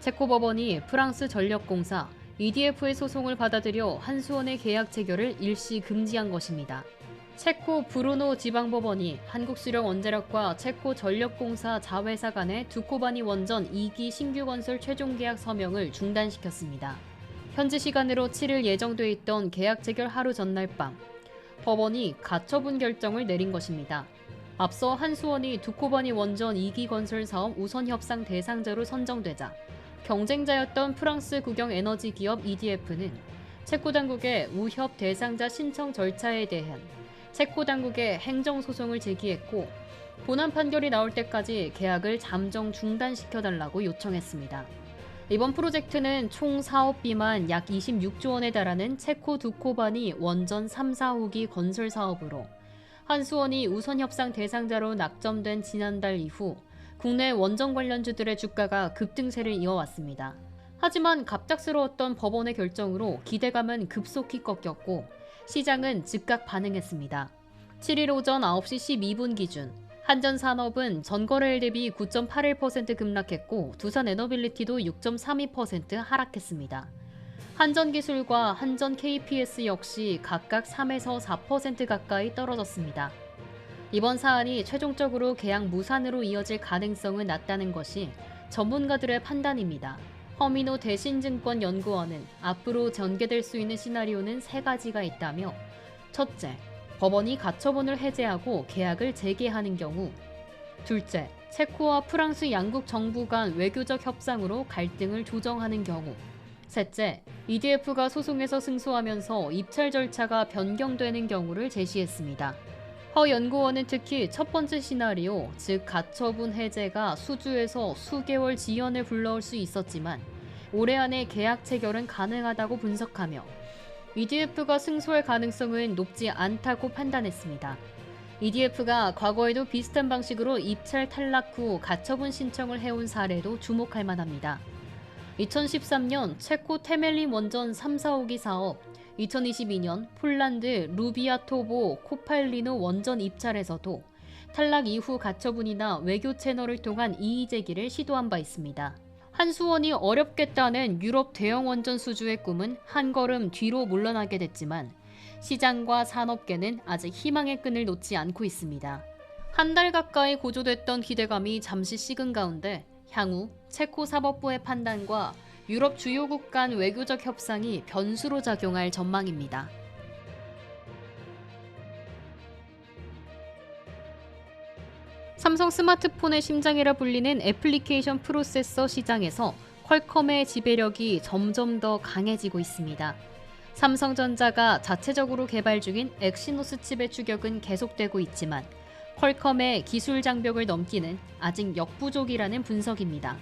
체코 법원이 프랑스 전력공사 EDF의 소송을 받아들여 한수원의 계약 체결을 일시 금지한 것입니다. 체코 브루노 지방법원이 한국수력원자력과 체코 전력공사 자회사 간의 두코바니 원전 2기 신규 건설 최종 계약 서명을 중단시켰습니다. 현지 시간으로 7일 예정돼 있던 계약 체결 하루 전날 밤 법원이 가처분 결정을 내린 것입니다. 앞서 한수원이 두코바니 원전 2기 건설 사업 우선 협상 대상자로 선정되자 경쟁자였던 프랑스 국영 에너지 기업 EDF는 체코 당국의 우협 대상자 신청 절차에 대한 체코 당국의 행정소송을 제기했고 본안 판결이 나올 때까지 계약을 잠정 중단시켜달라고 요청했습니다. 이번 프로젝트는 총 사업비만 약 26조 원에 달하는 체코 두코바니 원전 3, 4호기 건설 사업으로 한수원이 우선 협상 대상자로 낙점된 지난달 이후 국내 원전 관련주들의 주가가 급등세를 이어왔습니다. 하지만 갑작스러웠던 법원의 결정으로 기대감은 급속히 꺾였고 시장은 즉각 반응했습니다. 7일 오전 9시 12분 기준 한전산업은 전거래일 대비 9.81% 급락했고 두산에너빌리티도 6.32% 하락했습니다. 한전기술과 한전 KPS 역시 각각 3에서 4% 가까이 떨어졌습니다. 이번 사안이 최종적으로 계약 무산으로 이어질 가능성은 낮다는 것이 전문가들의 판단입니다. 허민호 대신증권연구원은 앞으로 전개될 수 있는 시나리오는 3가지가 있다며, 첫째, 법원이 가처분을 해제하고 계약을 재개하는 경우, 둘째, 체코와 프랑스 양국 정부 간 외교적 협상으로 갈등을 조정하는 경우, 셋째, EDF가 소송에서 승소하면서 입찰 절차가 변경되는 경우를 제시했습니다. 허 연구원은 특히 첫 번째 시나리오, 즉 가처분 해제가 수주에서 수개월 지연을 불러올 수 있었지만 올해 안에 계약 체결은 가능하다고 분석하며 EDF가 승소할 가능성은 높지 않다고 판단했습니다. EDF가 과거에도 비슷한 방식으로 입찰 탈락 후 가처분 신청을 해온 사례도 주목할 만합니다. 2013년 체코 테멜린 원전 3, 4호기 사업, 2022년 폴란드 루비아토보 코팔리노 원전 입찰에서도 탈락 이후 가처분이나 외교 채널을 통한 이의 제기를 시도한 바 있습니다. 한수원이 어렵겠다는 유럽 대형 원전 수주의 꿈은 한 걸음 뒤로 물러나게 됐지만 시장과 산업계는 아직 희망의 끈을 놓지 않고 있습니다. 한 달 가까이 고조됐던 기대감이 잠시 식은 가운데 향후 체코 사법부의 판단과 유럽 주요국 간 외교적 협상이 변수로 작용할 전망입니다. 삼성 스마트폰의 심장이라 불리는 애플리케이션 프로세서 시장에서 퀄컴의 지배력이 점점 더 강해지고 있습니다. 삼성전자가 자체적으로 개발 중인 엑시노스 칩의 추격은 계속되고 있지만 퀄컴의 기술 장벽을 넘기는 아직 역부족이라는 분석입니다.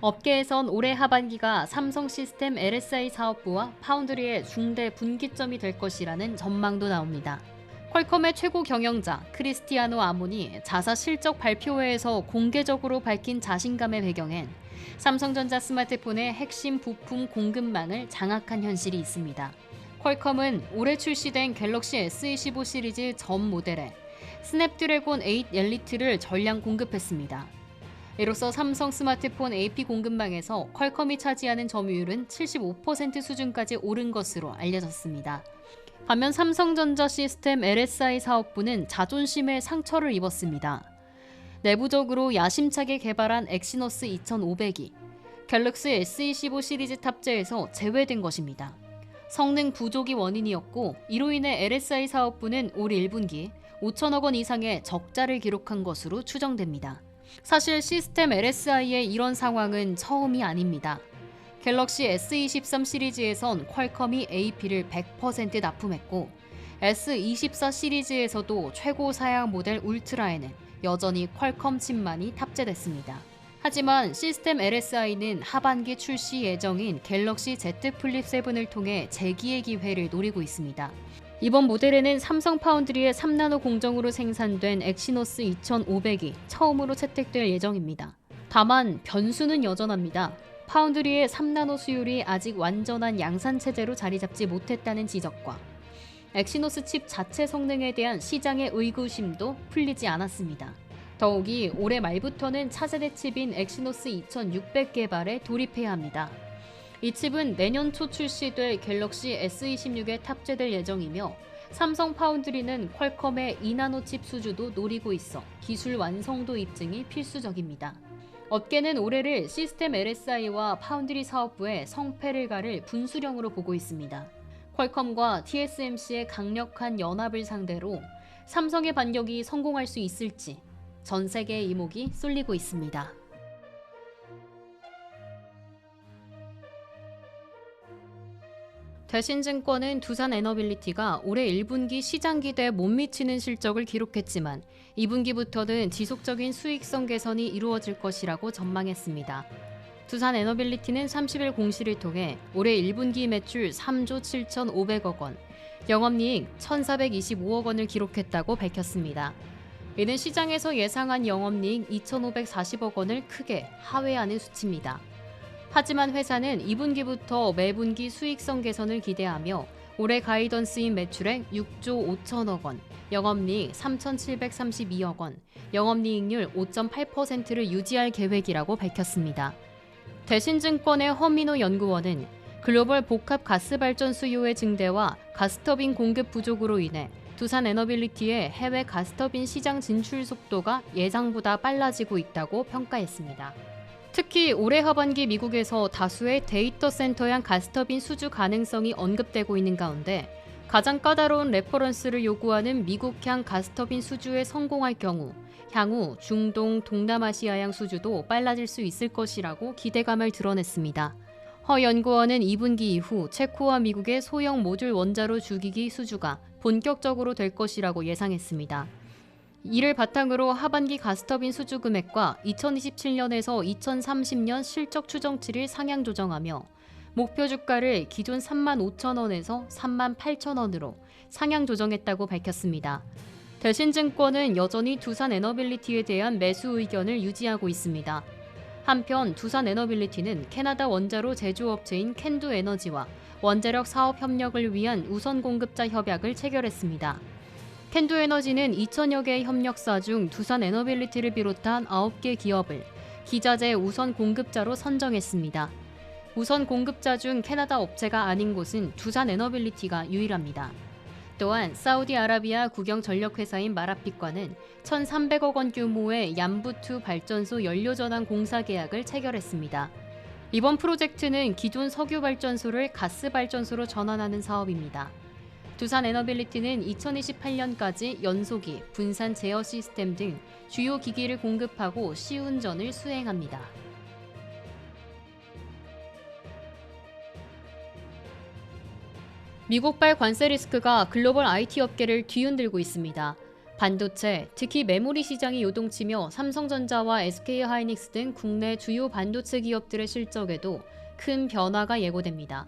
업계에선 올해 하반기가 삼성 시스템 LSI 사업부와 파운드리의 중대 분기점이 될 것이라는 전망도 나옵니다. 퀄컴의 최고 경영자 크리스티아노 아몬이 자사 실적 발표회에서 공개적으로 밝힌 자신감의 배경엔 삼성전자 스마트폰의 핵심 부품 공급망을 장악한 현실이 있습니다. 퀄컴은 올해 출시된 갤럭시 S25 시리즈 전 모델에 스냅드래곤 8 엘리트를 전량 공급했습니다. 이로써 삼성 스마트폰 AP 공급망에서 퀄컴이 차지하는 점유율은 75% 수준까지 오른 것으로 알려졌습니다. 반면 삼성전자 시스템 LSI 사업부는 자존심에 상처를 입었습니다. 내부적으로 야심차게 개발한 엑시노스 2500이 갤럭시 S25 시리즈 탑재에서 제외된 것입니다. 성능 부족이 원인이었고 이로 인해 LSI 사업부는 올 1분기 5천억 원 이상의 적자를 기록한 것으로 추정됩니다. 사실 시스템 LSI의 이런 상황은 처음이 아닙니다. 갤럭시 S23 시리즈에선 퀄컴이 AP를 100% 납품했고 S24 시리즈에서도 최고 사양 모델 울트라에는 여전히 퀄컴 칩만이 탑재됐습니다. 하지만 시스템 LSI는 하반기 출시 예정인 갤럭시 Z 플립 7을 통해 재기의 기회를 노리고 있습니다. 이번 모델에는 삼성 파운드리의 3나노 공정으로 생산된 엑시노스 2500이 처음으로 채택될 예정입니다. 다만 변수는 여전합니다. 파운드리의 3나노 수율이 아직 완전한 양산 체제로 자리 잡지 못했다는 지적과 엑시노스 칩 자체 성능에 대한 시장의 의구심도 풀리지 않았습니다. 더욱이 올해 말부터는 차세대 칩인 엑시노스 2600 개발에 돌입해야 합니다. 이 칩은 내년 초 출시될 갤럭시 S26에 탑재될 예정이며 삼성 파운드리는 퀄컴의 2나노 칩 수주도 노리고 있어 기술 완성도 입증이 필수적입니다. 업계는 올해를 시스템 LSI와 파운드리 사업부의 성패를 가를 분수령으로 보고 있습니다. 퀄컴과 TSMC의 강력한 연합을 상대로 삼성의 반격이 성공할 수 있을지 전 세계의 이목이 쏠리고 있습니다. 대신증권은 두산 에너빌리티가 올해 1분기 시장 기대에 못 미치는 실적을 기록했지만 2분기부터는 지속적인 수익성 개선이 이루어질 것이라고 전망했습니다. 두산 에너빌리티는 30일 공시를 통해 올해 1분기 매출 3조 7,500억 원, 영업이익 1,425억 원을 기록했다고 밝혔습니다. 이는 시장에서 예상한 영업이익 2,540억 원을 크게 하회하는 수치입니다. 하지만 회사는 2분기부터 매분기 수익성 개선을 기대하며 올해 가이던스인 매출액 6조 5천억 원, 영업이익 3,732억 원, 영업이익률 5.8%를 유지할 계획이라고 밝혔습니다. 대신증권의 허민호 연구원은 글로벌 복합 가스 발전 수요의 증대와 가스터빈 공급 부족으로 인해 두산 에너빌리티의 해외 가스터빈 시장 진출 속도가 예상보다 빨라지고 있다고 평가했습니다. 특히 올해 하반기 미국에서 다수의 데이터 센터형 가스터빈 수주 가능성이 언급되고 있는 가운데 가장 까다로운 레퍼런스를 요구하는 미국향 가스터빈 수주에 성공할 경우 향후 중동, 동남아시아향 수주도 빨라질 수 있을 것이라고 기대감을 드러냈습니다. 허 연구원은 2분기 이후 체코와 미국의 소형 모듈 원자로 주기기 수주가 본격적으로 될 것이라고 예상했습니다. 이를 바탕으로 하반기 가스터빈 수주 금액과 2027년에서 2030년 실적 추정치를 상향 조정하며 목표 주가를 기존 35,000원에서 38,000원으로 상향 조정했다고 밝혔습니다. 대신증권은 여전히 두산에너빌리티에 대한 매수 의견을 유지하고 있습니다. 한편 두산에너빌리티는 캐나다 원자로 제조업체인 캔두에너지와 원자력 사업 협력을 위한 우선 공급자 협약을 체결했습니다. 캔두에너지는 2,000여 개의 협력사 중 두산에너빌리티를 비롯한 9개 기업을 기자재 우선 공급자로 선정했습니다. 우선 공급자 중 캐나다 업체가 아닌 곳은 두산에너빌리티가 유일합니다. 또한 사우디아라비아 국영전력회사인 마라핏과는 1,300억 원 규모의 얀부2 발전소 연료전환 공사 계약을 체결했습니다. 이번 프로젝트는 기존 석유 발전소를 가스 발전소로 전환하는 사업입니다. 두산에너빌리티는 2028년까지 연소기, 분산 제어 시스템 등 주요 기기를 공급하고 시운전을 수행합니다. 미국발 관세 리스크가 글로벌 IT 업계를 뒤흔들고 있습니다. 반도체, 특히 메모리 시장이 요동치며 삼성전자와 SK하이닉스 등 국내 주요 반도체 기업들의 실적에도 큰 변화가 예고됩니다.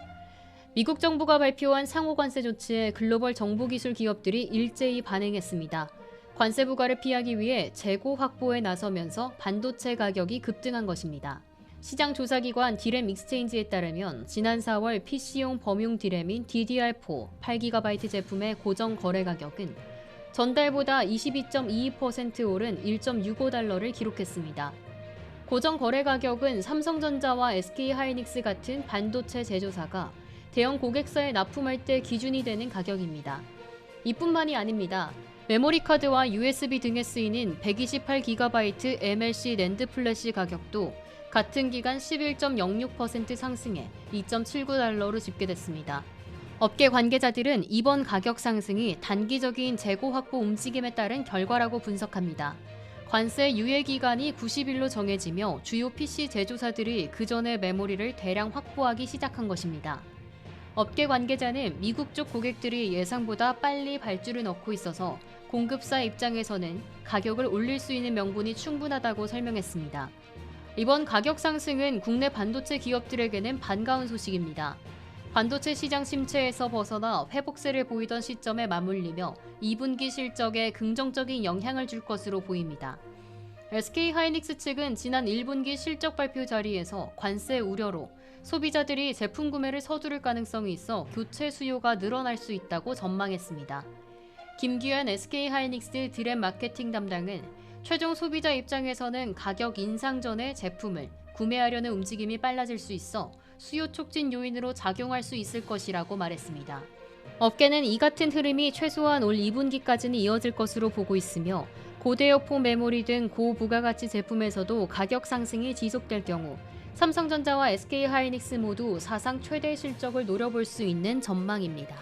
미국 정부가 발표한 상호 관세 조치에 글로벌 정보기술 기업들이 일제히 반응했습니다. 관세 부과를 피하기 위해 재고 확보에 나서면서 반도체 가격이 급등한 것입니다. 시장 조사기관 디램 익스체인지에 따르면 지난 4월 PC용 범용 디램인 DDR4 8GB 제품의 고정 거래 가격은 전달보다 22.22% 오른 1.65달러를 기록했습니다. 고정 거래 가격은 삼성전자와 SK하이닉스 같은 반도체 제조사가 대형 고객사에 납품할 때 기준이 되는 가격입니다. 이뿐만이 아닙니다. 메모리 카드와 USB 등에 쓰이는 128GB MLC 낸드 플래시 가격도 같은 기간 11.06% 상승해 2.79달러로 집계됐습니다. 업계 관계자들은 이번 가격 상승이 단기적인 재고 확보 움직임에 따른 결과라고 분석합니다. 관세 유예 기간이 90일로 정해지며 주요 PC 제조사들이 그 전에 메모리를 대량 확보하기 시작한 것입니다. 업계 관계자는 미국 쪽 고객들이 예상보다 빨리 발주를 넣고 있어서 공급사 입장에서는 가격을 올릴 수 있는 명분이 충분하다고 설명했습니다. 이번 가격 상승은 국내 반도체 기업들에게는 반가운 소식입니다. 반도체 시장 침체에서 벗어나 회복세를 보이던 시점에 맞물리며 2분기 실적에 긍정적인 영향을 줄 것으로 보입니다. SK하이닉스 측은 지난 1분기 실적 발표 자리에서 관세 우려로 소비자들이 제품 구매를 서두를 가능성이 있어 교체 수요가 늘어날 수 있다고 전망했습니다. 김규현 SK하이닉스 디램 마케팅 담당은 최종 소비자 입장에서는 가격 인상 전에 제품을 구매하려는 움직임이 빨라질 수 있어 수요 촉진 요인으로 작용할 수 있을 것이라고 말했습니다. 업계는 이 같은 흐름이 최소한 올 2분기까지는 이어질 것으로 보고 있으며 고대역폭 메모리 등 고부가가치 제품에서도 가격 상승이 지속될 경우 삼성전자와 SK하이닉스 모두 사상 최대 실적을 노려볼 수 있는 전망입니다.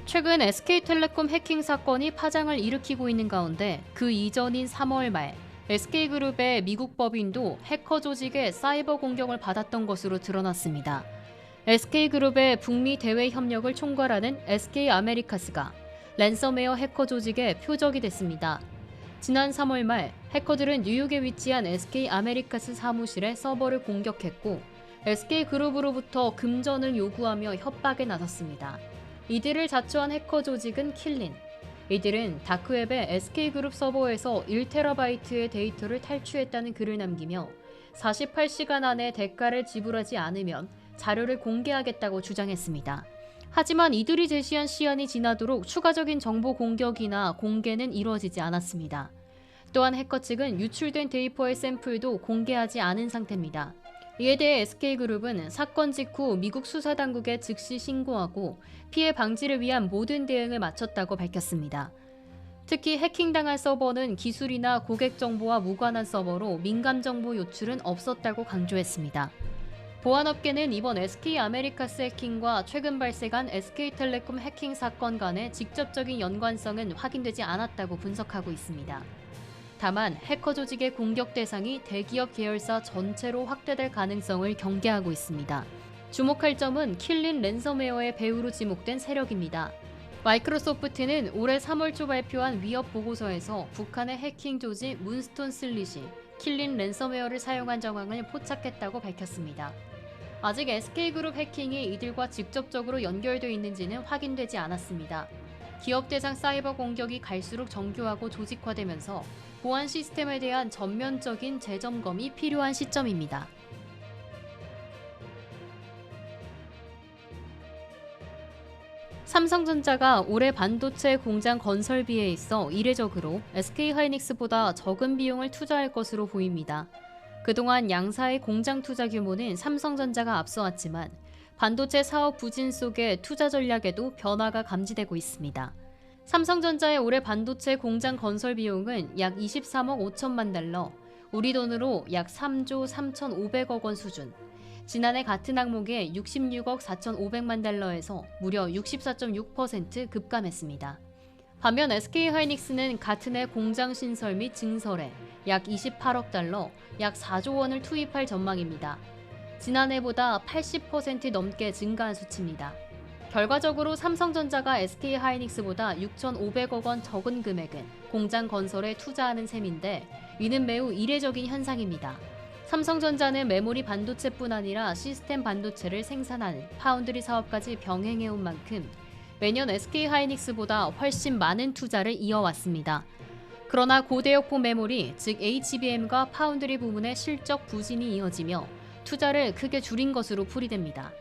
최근 SK텔레콤 해킹 사건이 파장을 일으키고 있는 가운데 그 이전인 3월 말 SK그룹의 미국 법인도 해커 조직의 사이버 공격을 받았던 것으로 드러났습니다. SK그룹의 북미 대외 협력을 총괄하는 SK아메리카스가 랜섬웨어 해커 조직의 표적이 됐습니다. 지난 3월 말 해커들은 뉴욕에 위치한 SK아메리카스 사무실의 서버를 공격했고 SK그룹으로부터 금전을 요구하며 협박에 나섰습니다. 이들을 자초한 해커 조직은 킬린. 이들은 다크웹에 SK그룹 서버에서 1TB의 데이터를 탈취했다는 글을 남기며 48시간 안에 대가를 지불하지 않으면 자료를 공개하겠다고 주장했습니다. 하지만 이들이 제시한 시한이 지나도록 추가적인 정보 공격이나 공개는 이루어지지 않았습니다. 또한 해커 측은 유출된 데이터의 샘플도 공개하지 않은 상태입니다. 이에 대해 SK그룹은 사건 직후 미국 수사당국에 즉시 신고하고 피해 방지를 위한 모든 대응을 마쳤다고 밝혔습니다. 특히 해킹당한 서버는 기술이나 고객 정보와 무관한 서버로 민감 정보 요출은 없었다고 강조했습니다. 보안업계는 이번 SK 아메리카스 해킹과 최근 발생한 SK텔레콤 해킹 사건 간의 직접적인 연관성은 확인되지 않았다고 분석하고 있습니다. 다만 해커 조직의 공격 대상이 대기업 계열사 전체로 확대될 가능성을 경계하고 있습니다. 주목할 점은 킬린 랜섬웨어의 배후로 지목된 세력입니다. 마이크로소프트는 올해 3월 초 발표한 위협 보고서에서 북한의 해킹 조직 문스톤 슬릿이 킬린 랜섬웨어를 사용한 정황을 포착했다고 밝혔습니다. 아직 SK그룹 해킹이 이들과 직접적으로 연결되어 있는지는 확인되지 않았습니다. 기업 대상 사이버 공격이 갈수록 정교하고 조직화되면서 보안 시스템에 대한 전면적인 재점검이 필요한 시점입니다. 삼성전자가 올해 반도체 공장 건설비에 있어 이례적으로 SK하이닉스보다 적은 비용을 투자할 것으로 보입니다. 그동안 양사의 공장 투자 규모는 삼성전자가 앞서왔지만 반도체 사업 부진 속의 투자 전략에도 변화가 감지되고 있습니다. 삼성전자의 올해 반도체 공장 건설 비용은 약 23억 5천만 달러, 우리 돈으로 약 3조 3,500억 원 수준. 지난해 같은 항목에 66억 4,500만 달러에서 무려 64.6% 급감했습니다. 반면 SK하이닉스는 같은 해 공장 신설 및 증설에 약 28억 달러, 약 4조 원을 투입할 전망입니다. 지난해보다 80% 넘게 증가한 수치입니다. 결과적으로 삼성전자가 SK하이닉스보다 6,500억 원 적은 금액은 공장 건설에 투자하는 셈인데 이는 매우 이례적인 현상입니다. 삼성전자는 메모리 반도체뿐 아니라 시스템 반도체를 생산하는 파운드리 사업까지 병행해온 만큼 매년 SK하이닉스보다 훨씬 많은 투자를 이어왔습니다. 그러나 고대역폭 메모리, 즉 HBM과 파운드리 부문의 실적 부진이 이어지며 투자를 크게 줄인 것으로 풀이됩니다.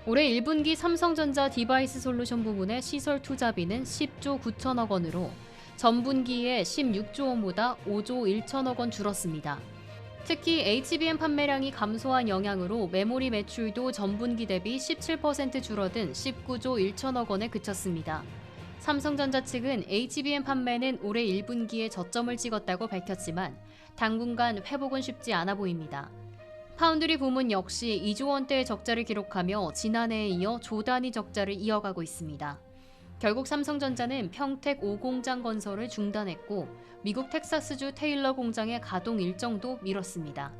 올해 1분기 삼성전자 디바이스 솔루션 부문의 시설 투자비는 10조 9천억 원으로 전분기에 16조 원보다 5조 1천억 원 줄었습니다. 특히 HBM 판매량이 감소한 영향으로 메모리 매출도 전분기 대비 17% 줄어든 19조 1천억 원에 그쳤습니다. 삼성전자 측은 HBM 판매는 올해 1분기에 저점을 찍었다고 밝혔지만 당분간 회복은 쉽지 않아 보입니다. 파운드리 부문 역시 2조 원대의 적자를 기록하며 지난해에 이어 조 단위 적자를 이어가고 있습니다. 결국 삼성전자는 평택 5공장 건설을 중단했고 미국 텍사스주 테일러 공장의 가동 일정도 미뤘습니다.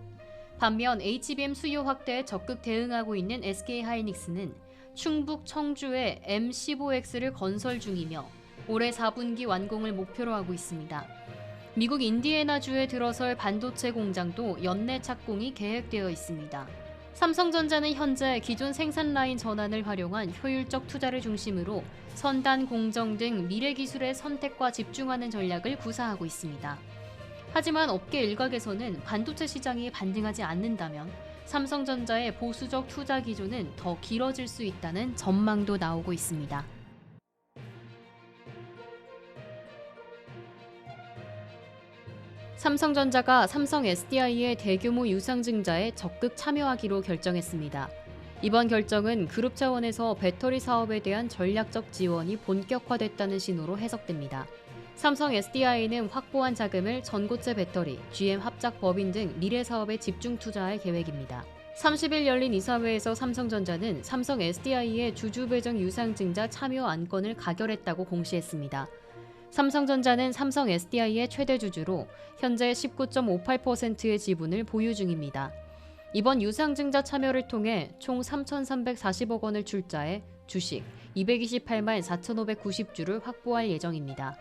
반면 HBM 수요 확대에 적극 대응하고 있는 SK하이닉스는 충북 청주에 M15X를 건설 중이며 올해 4분기 완공을 목표로 하고 있습니다. 미국 인디애나주에 들어설 반도체 공장도 연내 착공이 계획되어 있습니다. 삼성전자는 현재 기존 생산 라인 전환을 활용한 효율적 투자를 중심으로 선단 공정 등 미래 기술의 선택과 집중하는 전략을 구사하고 있습니다. 하지만 업계 일각에서는 반도체 시장이 반등하지 않는다면 삼성전자의 보수적 투자 기조는 더 길어질 수 있다는 전망도 나오고 있습니다. 삼성전자가 삼성 SDI의 대규모 유상증자에 적극 참여하기로 결정했습니다. 이번 결정은 그룹 차원에서 배터리 사업에 대한 전략적 지원이 본격화됐다는 신호로 해석됩니다. 삼성 SDI는 확보한 자금을 전고체 배터리, GM 합작 법인 등 미래 사업에 집중 투자할 계획입니다. 30일 열린 이사회에서 삼성전자는 삼성 SDI의 주주 배정 유상증자 참여 안건을 가결했다고 공시했습니다. 삼성전자는 삼성 SDI의 최대 주주로 현재 19.58%의 지분을 보유 중입니다. 이번 유상증자 참여를 통해 총 3,340억 원을 출자해 주식 228만 4,590주를 확보할 예정입니다.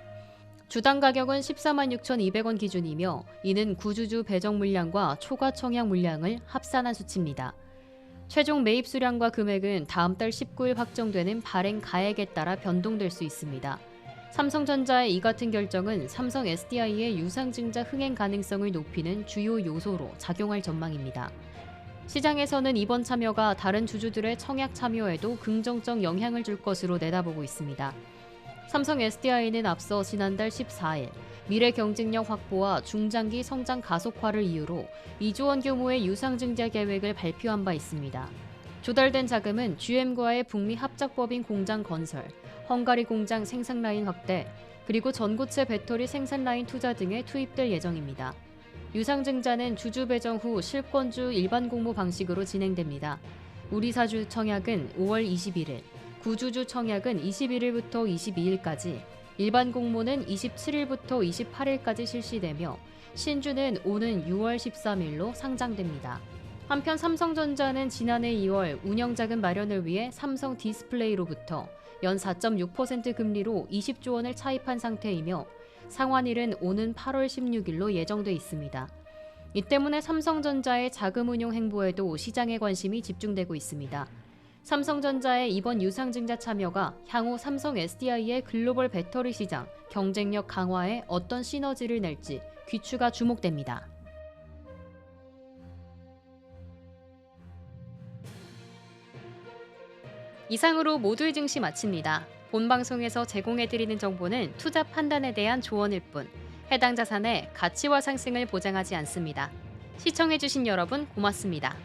주당 가격은 14만 6,200원 기준이며 이는 구주주 배정 물량과 초과 청약 물량을 합산한 수치입니다. 최종 매입 수량과 금액은 다음 달 19일 확정되는 발행 가액에 따라 변동될 수 있습니다. 삼성전자의 이 같은 결정은 삼성 SDI의 유상증자 흥행 가능성을 높이는 주요 요소로 작용할 전망입니다. 시장에서는 이번 참여가 다른 주주들의 청약 참여에도 긍정적 영향을 줄 것으로 내다보고 있습니다. 삼성 SDI는 앞서 지난달 14일 미래 경쟁력 확보와 중장기 성장 가속화를 이유로 2조 원 규모의 유상증자 계획을 발표한 바 있습니다. 조달된 자금은 GM과의 북미 합작법인 공장 건설, 헝가리 공장 생산 라인 확대, 그리고 전고체 배터리 생산 라인 투자 등에 투입될 예정입니다. 유상증자는 주주 배정 후 실권주 일반 공모 방식으로 진행됩니다. 우리사주 청약은 5월 21일, 구주주 청약은 21일부터 22일까지, 일반 공모는 27일부터 28일까지 실시되며 신주는 오는 6월 13일로 상장됩니다. 한편 삼성전자는 지난해 2월 운영자금 마련을 위해 삼성 디스플레이로부터 연 4.6% 금리로 20조 원을 차입한 상태이며 상환일은 오는 8월 16일로 예정돼 있습니다. 이 때문에 삼성전자의 자금 운용 행보에도 시장의 관심이 집중되고 있습니다. 삼성전자의 이번 유상증자 참여가 향후 삼성 SDI의 글로벌 배터리 시장 경쟁력 강화에 어떤 시너지를 낼지 귀추가 주목됩니다. 이상으로 모두의 증시 마칩니다. 본 방송에서 제공해드리는 정보는 투자 판단에 대한 조언일 뿐 해당 자산의 가치와 상승을 보장하지 않습니다. 시청해주신 여러분 고맙습니다.